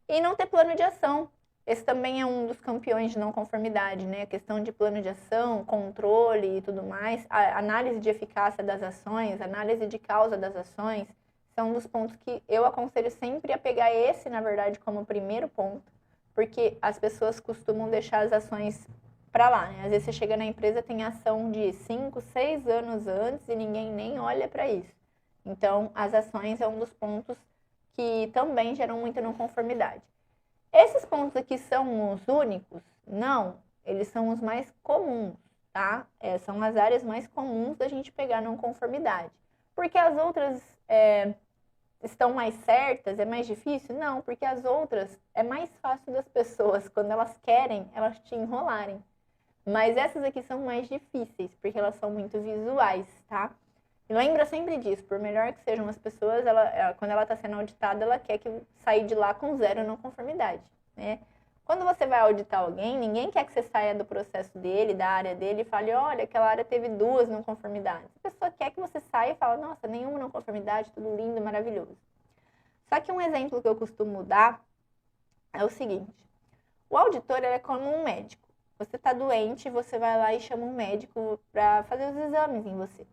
E não ter plano de ação. Esse também é um dos campeões de não conformidade, né? A questão de plano de ação, controle e tudo mais. A análise de eficácia das ações, análise de causa das ações, são um dos pontos que eu aconselho sempre a pegar esse, na verdade, como primeiro ponto. Porque as pessoas costumam deixar as ações para lá, né? Às vezes você chega na empresa, tem ação de 5, 6 anos antes e ninguém nem olha para isso. Então, as ações é um dos pontos que também geram muita não conformidade. Esses pontos aqui são os únicos? Não, eles são os mais comuns, tá? São as áreas mais comuns da gente pegar não conformidade. Porque as outras estão mais certas, é mais difícil? Não, porque as outras é mais fácil das pessoas, quando elas querem, elas te enrolarem. Mas essas aqui são mais difíceis, porque elas são muito visuais, tá? E lembra sempre disso, por melhor que sejam as pessoas, quando ela está sendo auditada, ela quer sair de lá com 0 não conformidade, né? Quando você vai auditar alguém, ninguém quer que você saia do processo dele, da área dele, e fale, olha, aquela área teve 2 não conformidades. A pessoa quer que você saia e fale, nossa, nenhuma não conformidade, tudo lindo, maravilhoso. Só que um exemplo que eu costumo dar é o seguinte, o auditor é como um médico. Você está doente, você vai lá e chama um médico para fazer os exames em você.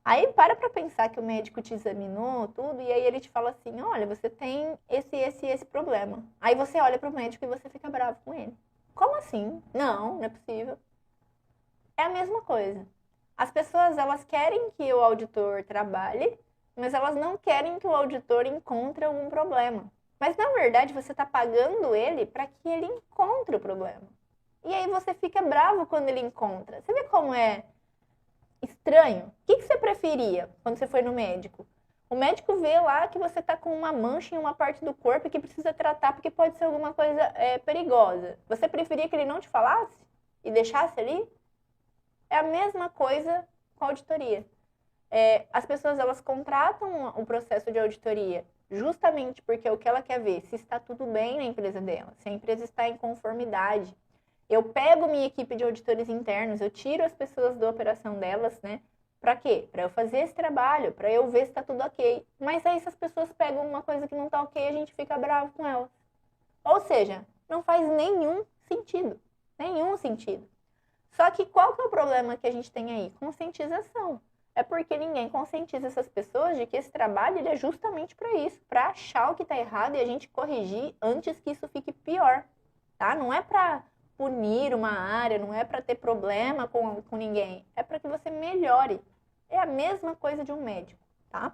Aí para pensar que o médico te examinou tudo e aí ele te fala assim, olha, você tem esse problema. Aí você olha para o médico e você fica bravo com ele. Como assim? Não é possível. É a mesma coisa. As pessoas, elas querem que o auditor trabalhe, mas elas não querem que o auditor encontre algum problema. Mas na verdade você está pagando ele para que ele encontre o problema. E aí você fica bravo quando ele encontra. Você vê como é estranho? O que você preferia quando você foi no médico? O médico vê lá que você está com uma mancha em uma parte do corpo que precisa tratar porque pode ser alguma coisa perigosa. Você preferia que ele não te falasse e deixasse ali? É a mesma coisa com a auditoria. As pessoas, elas contratam o processo de auditoria justamente porque o que ela quer ver, se está tudo bem na empresa dela, se a empresa está em conformidade. Eu pego minha equipe de auditores internos, eu tiro as pessoas da operação delas, né? Para quê? Para eu fazer esse trabalho, para eu ver se está tudo ok. Mas aí, se as pessoas pegam uma coisa que não está ok, a gente fica bravo com elas. Ou seja, não faz nenhum sentido. Nenhum sentido. Só que qual que é o problema que a gente tem aí? Conscientização. É porque ninguém conscientiza essas pessoas de que esse trabalho ele é justamente para isso, para achar o que está errado e a gente corrigir antes que isso fique pior, tá? Não é para punir uma área, não é para ter problema com ninguém, é para que você melhore. É a mesma coisa de um médico, tá?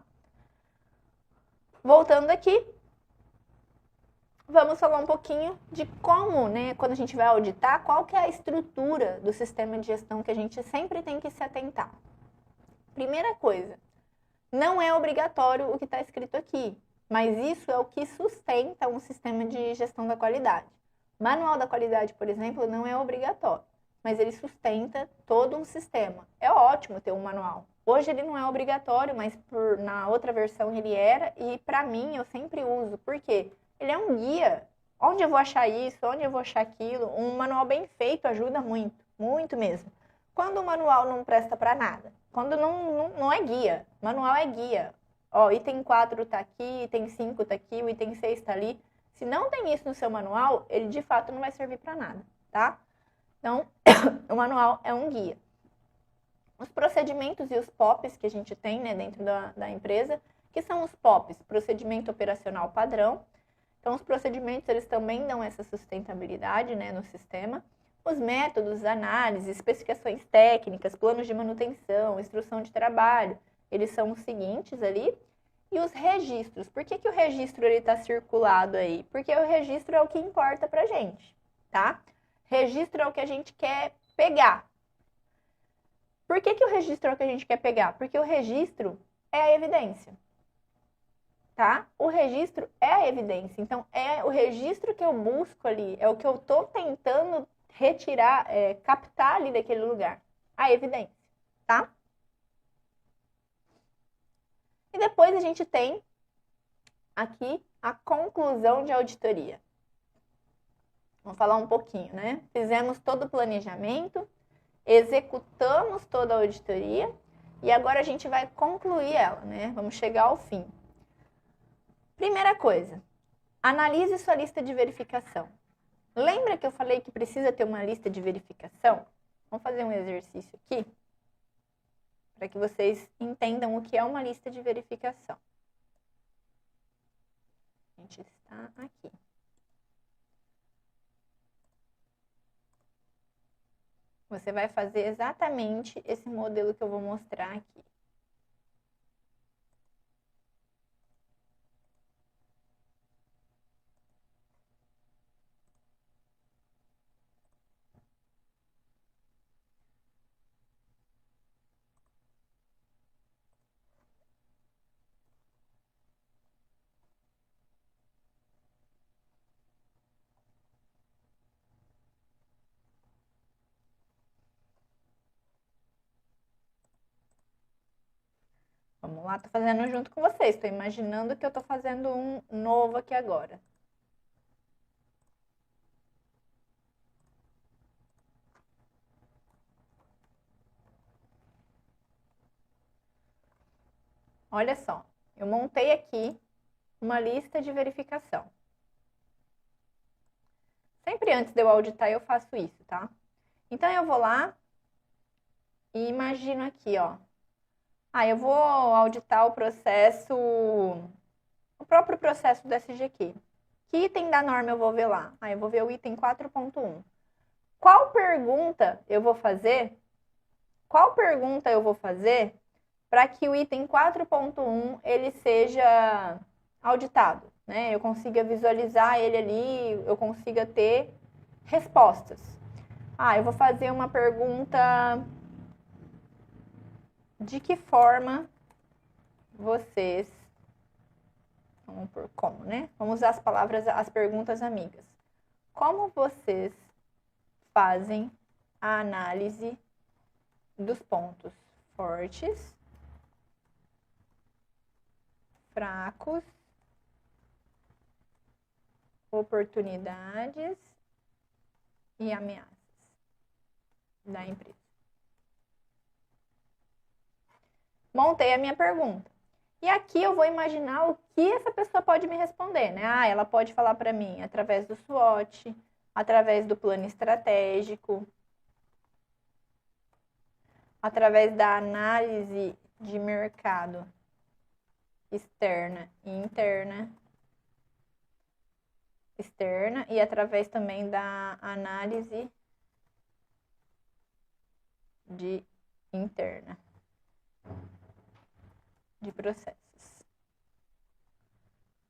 Voltando aqui, vamos falar um pouquinho de como, né, quando a gente vai auditar, qual que é a estrutura do sistema de gestão que a gente sempre tem que se atentar. Primeira coisa, não é obrigatório o que está escrito aqui, mas isso é o que sustenta um sistema de gestão da qualidade. Manual da qualidade, por exemplo, não é obrigatório, mas ele sustenta todo um sistema. É ótimo ter um manual. Hoje ele não é obrigatório, mas na outra versão ele era, e para mim eu sempre uso. Por quê? Ele é um guia. Onde eu vou achar isso, onde eu vou achar aquilo. Um manual bem feito ajuda muito, muito mesmo. Quando o manual não presta para nada, quando não é guia, manual é guia. Ó, item 4 está aqui, item 5 está aqui, o item 6 está ali. Se não tem isso no seu manual, ele de fato não vai servir para nada, tá? Então, o manual é um guia. Os procedimentos e os POPs que a gente tem, né, dentro da empresa, que são os POPs, procedimento operacional padrão. Então, os procedimentos, eles também dão essa sustentabilidade, né, no sistema. Os métodos, análises, especificações técnicas, planos de manutenção, instrução de trabalho, eles são os seguintes ali. E os registros. Por que o registro está circulado aí? Porque o registro é o que importa pra gente, tá? Registro é o que a gente quer pegar. Por que o registro é o que a gente quer pegar? Porque o registro é a evidência, tá? O registro é a evidência. Então, é o registro que eu busco ali, é o que eu tô tentando retirar, captar ali daquele lugar. A evidência, tá? E depois a gente tem aqui a conclusão de auditoria. Vamos falar um pouquinho, né? Fizemos todo o planejamento, executamos toda a auditoria e agora a gente vai concluir ela, né? Vamos chegar ao fim. Primeira coisa, analise sua lista de verificação. Lembra que eu falei que precisa ter uma lista de verificação? Vamos fazer um exercício aqui, para que vocês entendam o que é uma lista de verificação. A gente está aqui. Você vai fazer exatamente esse modelo que eu vou mostrar aqui. Vamos lá, tô fazendo junto com vocês. Tô imaginando que eu tô fazendo um novo aqui agora. Olha só, eu montei aqui uma lista de verificação. Sempre antes de eu auditar, eu faço isso, tá? Então, eu vou lá e imagino aqui, ó. Eu vou auditar o processo, o próprio processo do SGQ. Que item da norma eu vou ver lá? Eu vou ver o item 4.1. Qual pergunta eu vou fazer? Qual pergunta eu vou fazer para que o item 4.1 ele seja auditado, né? Eu consiga visualizar ele ali, eu consiga ter respostas. Eu vou fazer uma pergunta: de que forma vocês, vamos por como, né? Vamos usar as palavras, as perguntas amigas. Como vocês fazem a análise dos pontos fortes, fracos, oportunidades e ameaças da empresa. Montei a minha pergunta. E aqui eu vou imaginar o que essa pessoa pode me responder, né? Ah, ela pode falar para mim através do SWOT, através do plano estratégico, através da análise de mercado externa e interna, e através também da análise de interna de processos.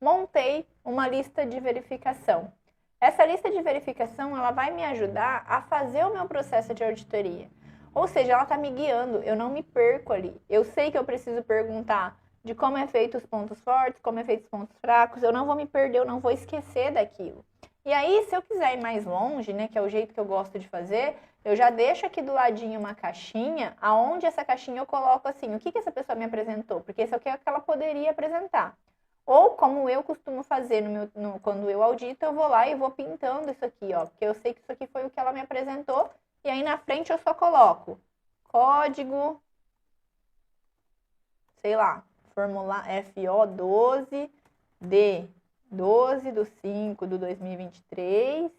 Montei uma lista de verificação. Essa lista de verificação, ela vai me ajudar a fazer o meu processo de auditoria. Ou seja, ela está me guiando, eu não me perco ali. Eu sei que eu preciso perguntar de como é feito os pontos fortes, como é feito os pontos fracos, eu não vou me perder, eu não vou esquecer daquilo. E aí, se eu quiser ir mais longe, né, que é o jeito que eu gosto de fazer, eu já deixo aqui do ladinho uma caixinha, aonde essa caixinha eu coloco assim, o que essa pessoa me apresentou? Porque isso aqui é o que ela poderia apresentar. Ou, como eu costumo fazer quando eu audito, eu vou lá e vou pintando isso aqui, ó, porque eu sei que isso aqui foi o que ela me apresentou, e aí na frente eu só coloco código, sei lá, formulário FO12 de 12/5/2023,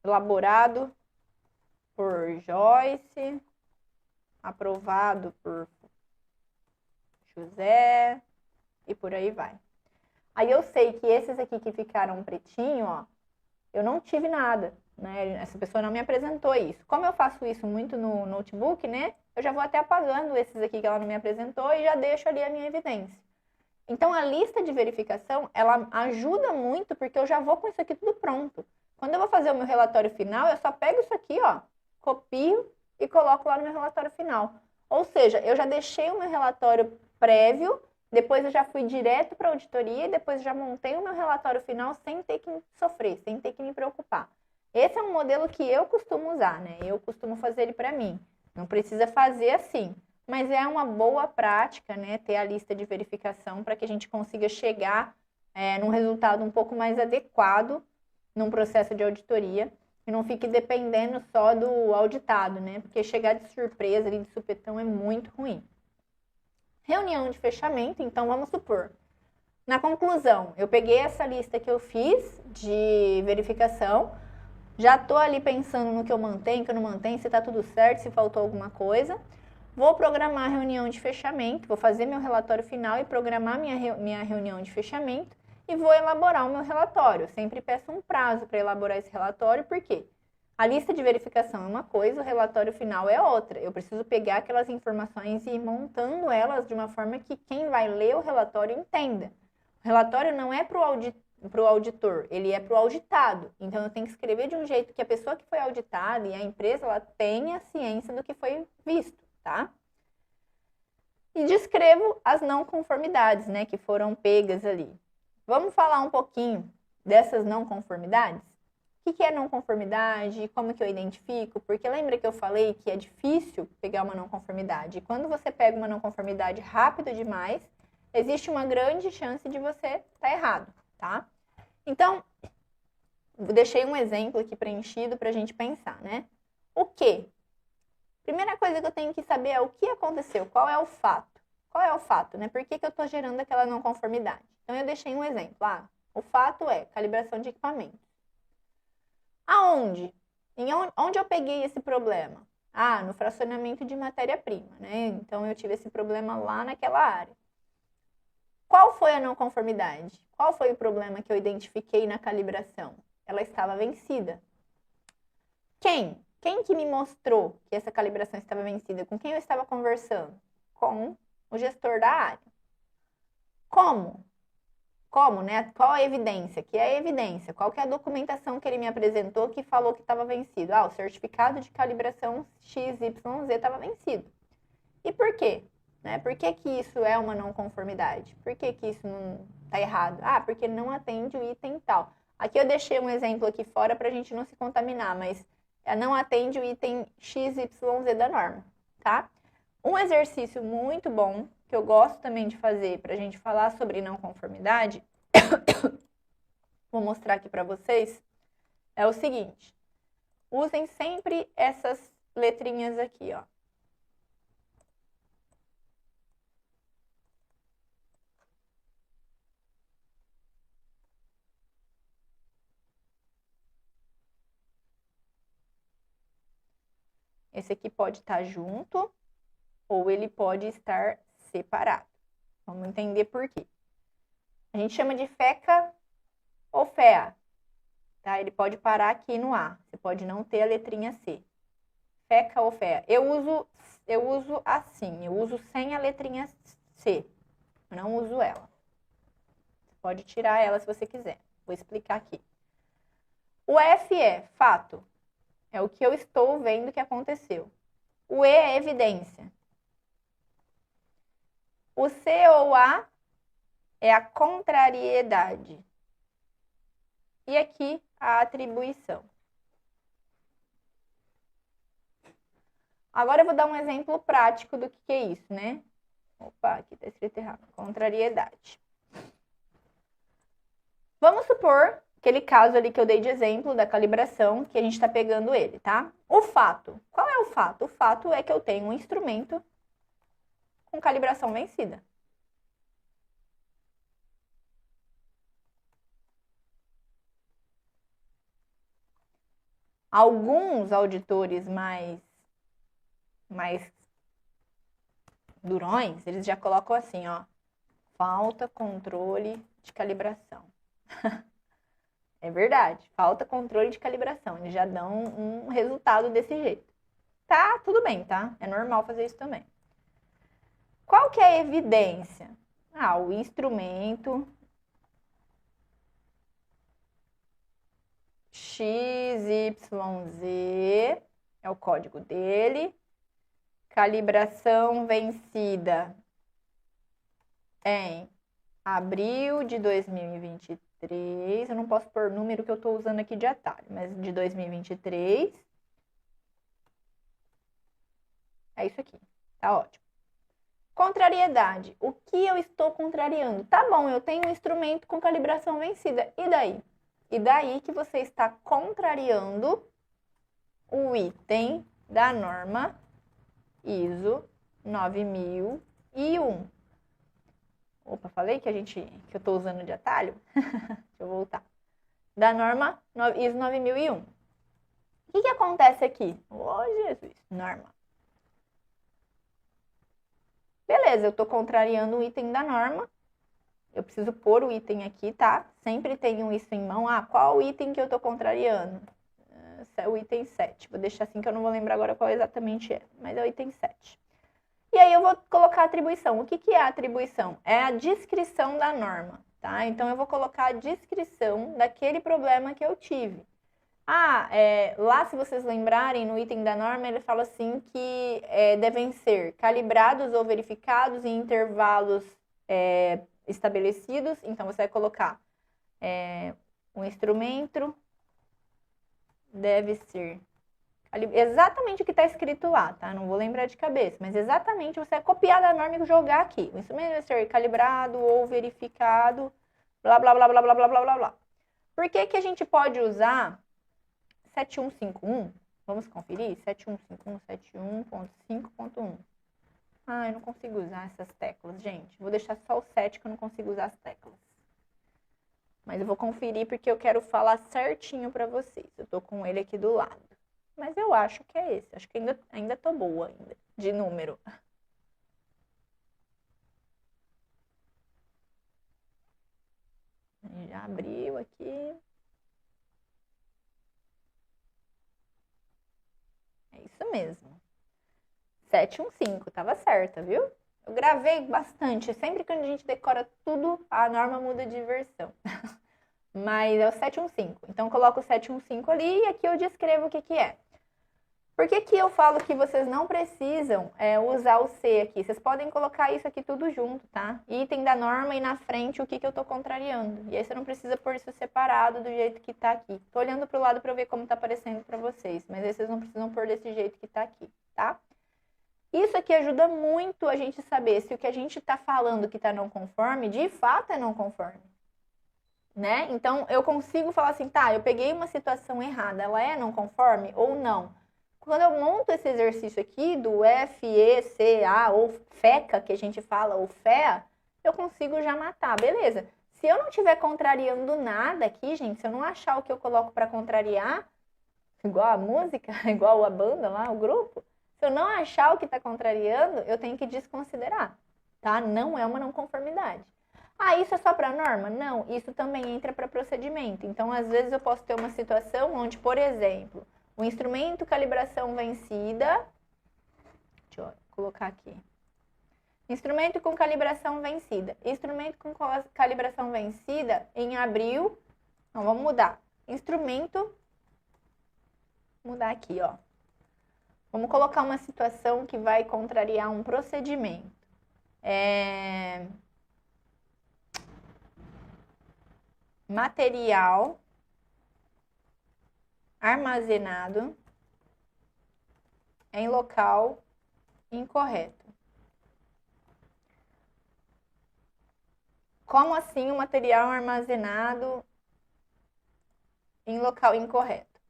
elaborado por Joyce, aprovado por José, e por aí vai. Aí eu sei que esses aqui que ficaram pretinho, ó, eu não tive nada, né? Essa pessoa não me apresentou isso. Como eu faço isso muito no notebook, né? Eu já vou até apagando esses aqui que ela não me apresentou e já deixo ali a minha evidência. Então, a lista de verificação, ela ajuda muito porque eu já vou com isso aqui tudo pronto. Quando eu vou fazer o meu relatório final, eu só pego isso aqui, ó, copio e coloco lá no meu relatório final. Ou seja, eu já deixei o meu relatório prévio, depois eu já fui direto para a auditoria e depois já montei o meu relatório final sem ter que sofrer, sem ter que me preocupar. Esse é um modelo que eu costumo usar, né? Eu costumo fazer ele para mim. Não precisa fazer assim. Mas é uma boa prática, né, ter a lista de verificação para que a gente consiga chegar num resultado um pouco mais adequado num processo de auditoria e não fique dependendo só do auditado, né? Porque chegar de surpresa ali, de supetão, é muito ruim. Reunião de fechamento, então vamos supor. Na conclusão, eu peguei essa lista que eu fiz de verificação, já estou ali pensando no que eu mantenho, que eu não mantenho, se está tudo certo, se faltou alguma coisa. Vou programar a reunião de fechamento, vou fazer meu relatório final e programar minha reunião de fechamento e vou elaborar o meu relatório. Eu sempre peço um prazo para elaborar esse relatório, porque a lista de verificação é uma coisa, o relatório final é outra. Eu preciso pegar aquelas informações e ir montando elas de uma forma que quem vai ler o relatório entenda. O relatório não é para o auditor, ele é para o auditado. Então, eu tenho que escrever de um jeito que a pessoa que foi auditada e a empresa ela tenha ciência do que foi visto. Tá? E descrevo as não conformidades, né, que foram pegas ali. Vamos falar um pouquinho dessas não conformidades? O que é não conformidade? Como que eu identifico? Porque lembra que eu falei que é difícil pegar uma não conformidade. E quando você pega uma não conformidade rápido demais, existe uma grande chance de você estar errado, tá? Então, deixei um exemplo aqui preenchido para a gente pensar, né? O quê? Primeira coisa que eu tenho que saber é o que aconteceu, qual é o fato. Qual é o fato, né? Por que eu estou gerando aquela não conformidade? Então, eu deixei um exemplo. O fato é calibração de equipamentos. Aonde? Onde eu peguei esse problema? No fracionamento de matéria-prima, né? Então, eu tive esse problema lá naquela área. Qual foi a não conformidade? Qual foi o problema que eu identifiquei na calibração? Ela estava vencida. Quem que me mostrou que essa calibração estava vencida? Com quem eu estava conversando? Com o gestor da área. Como? Como, né? Qual a evidência? Que é a evidência? Qual que é a documentação que ele me apresentou que falou que estava vencido? O certificado de calibração XYZ estava vencido. E por quê? Né? Por que isso é uma não conformidade? Por que isso não está errado? Porque não atende o item tal. Aqui eu deixei um exemplo aqui fora para a gente não se contaminar, mas não atende o item XYZ da norma, tá? Um exercício muito bom, que eu gosto também de fazer para a gente falar sobre não conformidade, vou mostrar aqui para vocês, é o seguinte. Usem sempre essas letrinhas aqui, ó. Esse aqui pode estar junto ou ele pode estar separado. Vamos entender por quê. A gente chama de feca ou fea, tá? Ele pode parar aqui no A. Você pode não ter a letrinha C. Feca ou fea. Eu uso assim, eu uso sem a letrinha C. Eu não uso ela. Você pode tirar ela se você quiser. Vou explicar aqui. O F é fato. É o que eu estou vendo que aconteceu. O E é evidência. O C ou A é a contrariedade. E aqui a atribuição. Agora eu vou dar um exemplo prático do que é isso, né? Opa, aqui está escrito errado. Contrariedade. Vamos supor aquele caso ali que eu dei de exemplo da calibração, que a gente está pegando ele, tá? O fato. Qual é o fato? O fato é que eu tenho um instrumento com calibração vencida. Alguns auditores mais durões, eles já colocam assim, ó. Falta controle de calibração. É verdade, falta controle de calibração. Eles já dão um resultado desse jeito. Tá, tudo bem, tá? É normal fazer isso também. Qual que é a evidência? Ah, o instrumento XYZ é o código dele. Calibração vencida em abril de 2023. Eu não posso pôr número que eu estou usando aqui de atalho, mas de 2023. É isso aqui. Tá ótimo. Contrariedade. O que eu estou contrariando? Tá bom, eu tenho um instrumento com calibração vencida. E daí? E daí que você está contrariando o item da norma ISO 9001. Opa, falei que eu estou usando de atalho? Deixa eu voltar. Da norma ISO 9001. O que acontece aqui? Oh, Jesus, norma. Beleza, eu estou contrariando o item da norma. Eu preciso pôr o item aqui, tá? Sempre tenho isso em mão. Ah, qual o item que eu estou contrariando? É o item 7. Vou deixar assim que eu não vou lembrar agora qual exatamente é. Mas é o item 7. E aí eu vou colocar a atribuição. O que é a atribuição? É a descrição da norma, tá? Então eu vou colocar a descrição daquele problema que eu tive. Lá se vocês lembrarem, no item da norma, ele fala assim que devem ser calibrados ou verificados em intervalos estabelecidos. Então você vai colocar o instrumento deve ser exatamente o que está escrito lá, tá? Não vou lembrar de cabeça, mas exatamente você vai copiar da norma e jogar aqui. O instrumento deve ser calibrado ou verificado, blá, blá, blá, blá, blá, blá, blá, blá, blá. Por que que a gente pode usar 7151? Vamos conferir? 7151, 71.5.1. Ah, eu não consigo usar essas teclas, gente. Vou deixar só o 7 que eu não consigo usar as teclas. Mas eu vou conferir porque eu quero falar certinho pra vocês. Eu tô com ele aqui do lado. Mas eu acho que é esse. Acho que ainda tô boa ainda, de número. Já abriu aqui. É isso mesmo. 715, tava certa, viu? Eu gravei bastante. Sempre que a gente decora tudo, a norma muda de versão. Mas é o 715. Então, eu coloco o 715 ali e aqui eu descrevo o que é. Por que que eu falo que vocês não precisam usar o C aqui? Vocês podem colocar isso aqui tudo junto, tá? Item da norma e na frente o que que eu tô contrariando. E aí você não precisa pôr isso separado do jeito que tá aqui. Tô olhando pro lado para ver como tá aparecendo para vocês, mas aí vocês não precisam pôr desse jeito que tá aqui, tá? Isso aqui ajuda muito a gente saber se o que a gente tá falando que tá não conforme, de fato é não conforme. Né? Então, eu consigo falar assim, tá, eu peguei uma situação errada, ela é não conforme ou não? Quando eu monto esse exercício aqui do FECA ou FECA, que a gente fala, ou FEA, eu consigo já matar, beleza. Se eu não estiver contrariando nada aqui, gente, se eu não achar o que eu coloco para contrariar, igual a música, igual a banda lá, o grupo, se eu não achar o que está contrariando, eu tenho que desconsiderar, tá? Não é uma não conformidade. Ah, isso é só para norma? Não, isso também entra para procedimento. Então, às vezes eu posso ter uma situação onde, por exemplo, o instrumento calibração vencida, deixa eu colocar aqui. Instrumento com calibração vencida. Instrumento com calibração vencida em abril. Não, vamos mudar. Instrumento, mudar aqui, ó. Vamos colocar uma situação que vai contrariar um procedimento. Material armazenado em local incorreto. Como assim o material armazenado em local incorreto?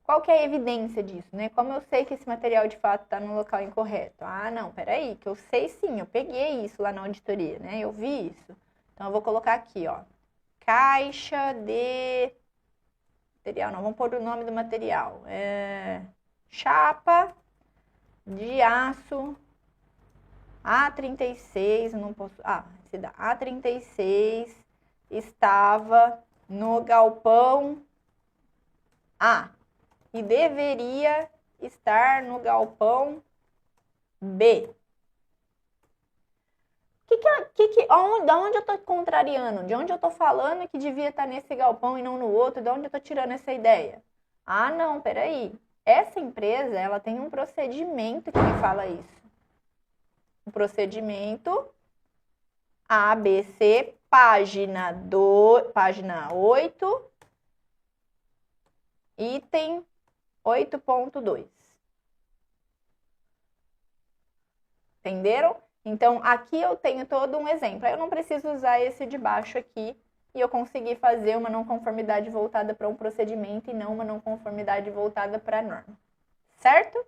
Qual que é a evidência disso, né? Como eu sei que esse material de fato está no local incorreto? Ah, não, peraí, que eu sei sim, eu peguei isso lá na auditoria, né? Eu vi isso. Então, eu vou colocar aqui, ó. Caixa de material, não, vamos pôr o nome do material. Chapa de aço A36, não posso... esse da A36 estava no galpão A e deveria estar no galpão B. Da onde eu estou contrariando? De onde eu estou falando que devia estar nesse galpão e não no outro? De onde eu estou tirando essa ideia? Ah, não, peraí. Essa empresa, ela tem um procedimento que me fala isso. Um procedimento ABC, página 8, item 8.2. Entenderam? Então, aqui eu tenho todo um exemplo. Eu não preciso usar esse de baixo aqui e eu consegui fazer uma não conformidade voltada para um procedimento e não uma não conformidade voltada para a norma. Certo?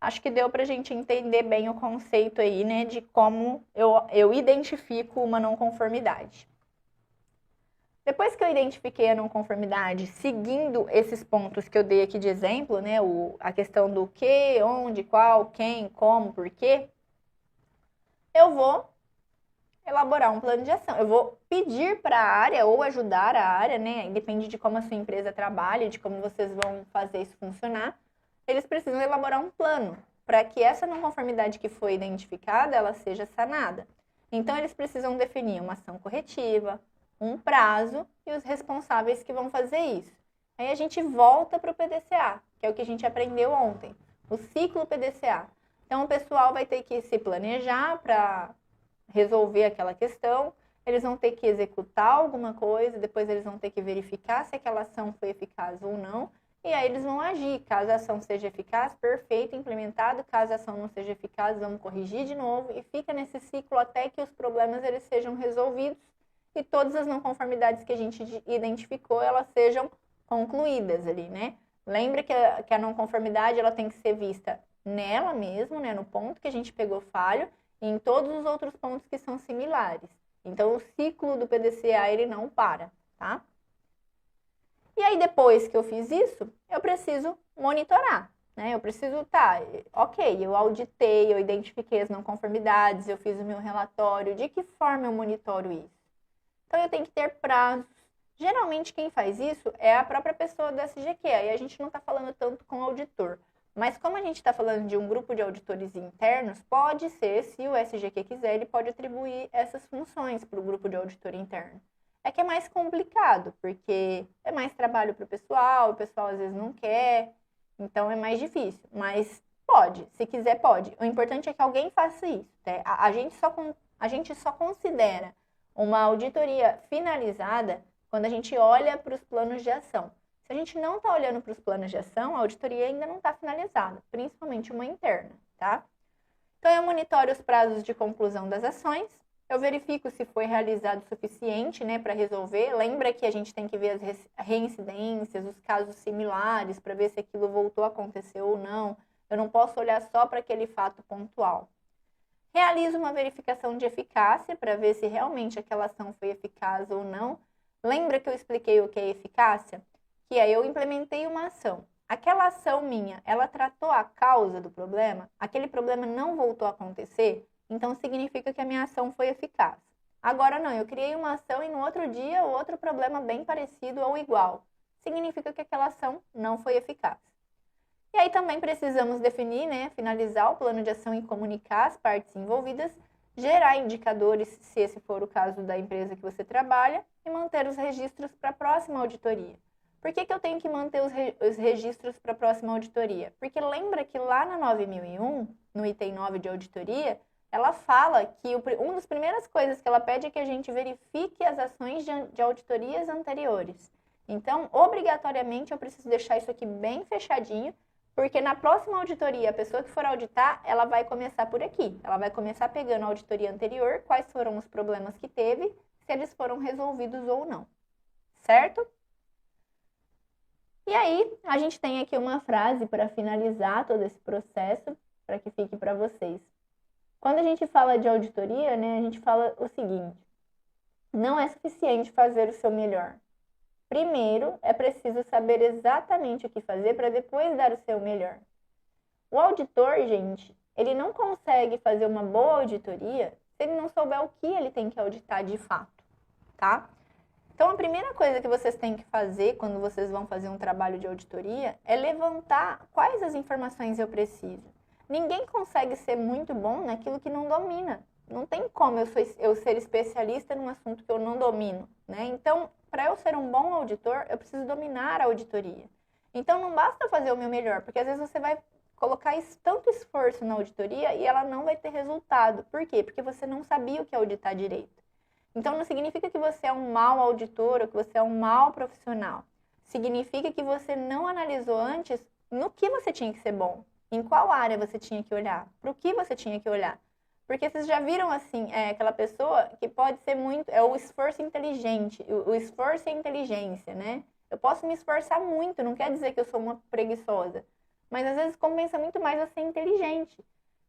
Acho que deu para a gente entender bem o conceito aí, né, de como eu identifico uma não conformidade. Depois que eu identifiquei a não conformidade, seguindo esses pontos que eu dei aqui de exemplo, né, a questão do que, onde, qual, quem, como, por quê, eu vou elaborar um plano de ação. Eu vou pedir para a área ou ajudar a área, né, depende de como a sua empresa trabalha, de como vocês vão fazer isso funcionar, eles precisam elaborar um plano para que essa não conformidade que foi identificada, ela seja sanada. Então, eles precisam definir uma ação corretiva, um prazo e os responsáveis que vão fazer isso. Aí a gente volta para o PDCA, que é o que a gente aprendeu ontem, o ciclo PDCA. Então, o pessoal vai ter que se planejar para resolver aquela questão, eles vão ter que executar alguma coisa, depois eles vão ter que verificar se aquela ação foi eficaz ou não, e aí eles vão agir. Caso a ação seja eficaz, perfeito, implementado. Caso a ação não seja eficaz, vamos corrigir de novo, e fica nesse ciclo até que os problemas eles sejam resolvidos e todas as não conformidades que a gente identificou, elas sejam concluídas ali, né? Lembra que a não conformidade, ela tem que ser vista nela mesmo, né? No ponto que a gente pegou falho e em todos os outros pontos que são similares. Então, o ciclo do PDCA, ele não para, tá? E aí, depois que eu fiz isso, eu preciso monitorar, né? Eu preciso, ok, eu auditei, eu identifiquei as não conformidades, eu fiz o meu relatório, de que forma eu monitoro isso? Então, eu tenho que ter prazos. Geralmente, quem faz isso é a própria pessoa do SGQ. Aí a gente não está falando tanto com o auditor. Mas como a gente está falando de um grupo de auditores internos, pode ser, se o SGQ quiser, ele pode atribuir essas funções para o grupo de auditor interno. é que é mais complicado, porque é mais trabalho para o pessoal às vezes não quer, então é mais difícil. Mas pode, se quiser pode. O importante é que alguém faça isso, né? A gente só considera uma auditoria finalizada quando a gente olha para os planos de ação. Se a gente não está olhando para os planos de ação, a auditoria ainda não está finalizada, principalmente uma interna, tá? Então, eu monitoro os prazos de conclusão das ações, eu verifico se foi realizado o suficiente, né, para resolver. Lembra que a gente tem que ver as reincidências, os casos similares, para ver se aquilo voltou a acontecer ou não. Eu não posso olhar só para aquele fato pontual. Realizo uma verificação de eficácia para ver se realmente aquela ação foi eficaz ou não. Lembra que eu expliquei o que é eficácia? Que aí eu implementei uma ação. Aquela ação minha, ela tratou a causa do problema? Aquele problema não voltou a acontecer? Então significa que a minha ação foi eficaz. Agora não, eu criei uma ação e no outro dia outro problema bem parecido ou igual. Significa que aquela ação não foi eficaz. E aí também precisamos definir, né, finalizar o plano de ação e comunicar as partes envolvidas, gerar indicadores, se esse for o caso da empresa que você trabalha, e manter os registros para a próxima auditoria. Por que eu tenho que manter os registros para a próxima auditoria? Porque lembra que lá na 9001, no item 9 de auditoria, ela fala que uma das primeiras coisas que ela pede é que a gente verifique as ações de auditorias anteriores. Então, obrigatoriamente, eu preciso deixar isso aqui bem fechadinho, porque na próxima auditoria, a pessoa que for auditar, ela vai começar por aqui. Ela vai começar pegando a auditoria anterior, quais foram os problemas que teve, se eles foram resolvidos ou não. Certo? E aí, a gente tem aqui uma frase para finalizar todo esse processo, para que fique para vocês. Quando a gente fala de auditoria, né, a gente fala o seguinte: não é suficiente fazer o seu melhor. Primeiro, é preciso saber exatamente o que fazer para depois dar o seu melhor. O auditor, gente, ele não consegue fazer uma boa auditoria se ele não souber o que ele tem que auditar de fato, tá? Então, a primeira coisa que vocês têm que fazer quando vocês vão fazer um trabalho de auditoria é levantar quais as informações eu preciso. Ninguém consegue ser muito bom naquilo que não domina. Não tem como eu ser especialista num assunto que eu não domino, né? Então, para eu ser um bom auditor, eu preciso dominar a auditoria. Então, não basta fazer o meu melhor, porque às vezes você vai colocar tanto esforço na auditoria e ela não vai ter resultado. Por quê? Porque você não sabia o que auditar direito. Então, não significa que você é um mau auditor ou que você é um mau profissional. Significa que você não analisou antes no que você tinha que ser bom, em qual área você tinha que olhar, para o que você tinha que olhar. Porque vocês já viram, assim, aquela pessoa que pode ser muito... É o esforço inteligente, o esforço e a inteligência, né? Eu posso me esforçar muito, não quer dizer que eu sou uma preguiçosa. Mas, às vezes, compensa muito mais eu ser inteligente.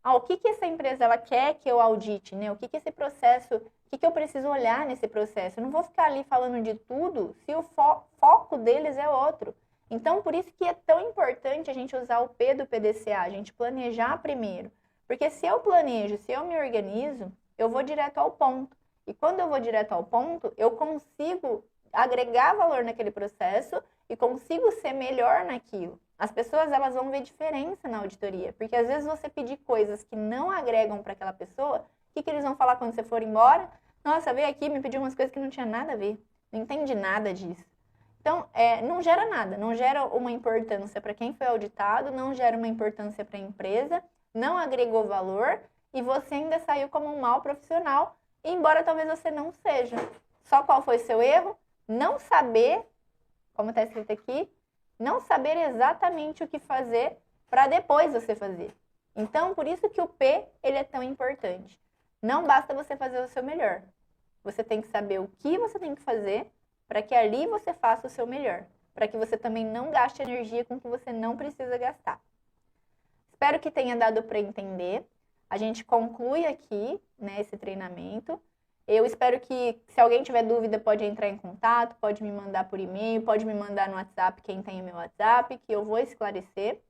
O que essa empresa ela quer que eu audite, né? O que esse processo... O que eu preciso olhar nesse processo? Eu não vou ficar ali falando de tudo se o foco deles é outro. Então, por isso que é tão importante a gente usar o P do PDCA, a gente planejar primeiro. Porque se eu planejo, se eu me organizo, eu vou direto ao ponto. E quando eu vou direto ao ponto, eu consigo agregar valor naquele processo e consigo ser melhor naquilo. As pessoas elas vão ver diferença na auditoria, porque às vezes você pedir coisas que não agregam para aquela pessoa, o que eles vão falar quando você for embora? Nossa, veio aqui, me pediu umas coisas que não tinha nada a ver, não entendi nada disso. Então, não gera nada, não gera uma importância para quem foi auditado, não gera uma importância para a empresa, não agregou valor e você ainda saiu como um mau profissional, embora talvez você não seja. Só qual foi seu erro? Não saber, como está escrito aqui, não saber exatamente o que fazer para depois você fazer. Então, por isso que o P ele é tão importante. Não basta você fazer o seu melhor. Você tem que saber o que você tem que fazer para que ali você faça o seu melhor. Para que você também não gaste energia com o que você não precisa gastar. Espero que tenha dado para entender. A gente conclui aqui, né, esse treinamento. Eu espero que, se alguém tiver dúvida, pode entrar em contato, pode me mandar por e-mail, pode me mandar no WhatsApp, quem tem o meu WhatsApp, que eu vou esclarecer.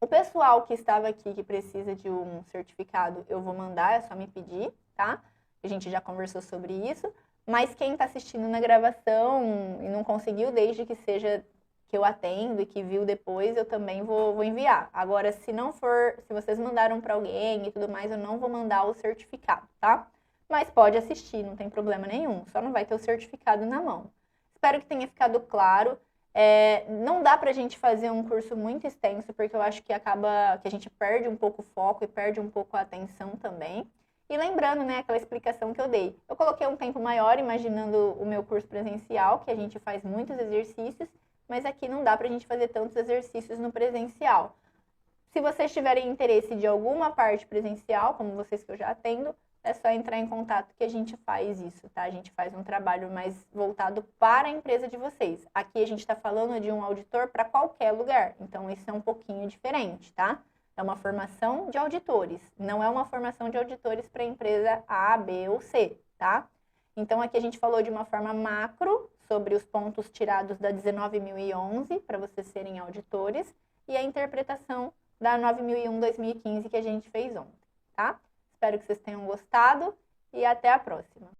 O pessoal que estava aqui, que precisa de um certificado, eu vou mandar, é só me pedir, tá? A gente já conversou sobre isso. Mas quem está assistindo na gravação e não conseguiu, desde que seja que eu atendo e que viu depois, eu também vou enviar. Agora, se não for, se vocês mandaram para alguém e tudo mais, eu não vou mandar o certificado, tá? mas pode assistir, não tem problema nenhum, só não vai ter o certificado na mão. Espero que tenha ficado claro. Não dá pra gente fazer um curso muito extenso, porque eu acho que acaba que a gente perde um pouco o foco e perde um pouco a atenção também. E lembrando, né, aquela explicação que eu dei. Eu coloquei um tempo maior, imaginando o meu curso presencial, que a gente faz muitos exercícios, mas aqui não dá pra gente fazer tantos exercícios no presencial. Se vocês tiverem interesse de alguma parte presencial, como vocês que eu já atendo, é só entrar em contato que a gente faz isso, tá? A gente faz um trabalho mais voltado para a empresa de vocês. Aqui a gente está falando de um auditor para qualquer lugar, então isso é um pouquinho diferente, tá? É uma formação de auditores, não é uma formação de auditores para a empresa A, B ou C, tá? Então aqui a gente falou de uma forma macro sobre os pontos tirados da 19.011 para vocês serem auditores e a interpretação da 9.001/2015 que a gente fez ontem, tá? Espero que vocês tenham gostado e até a próxima.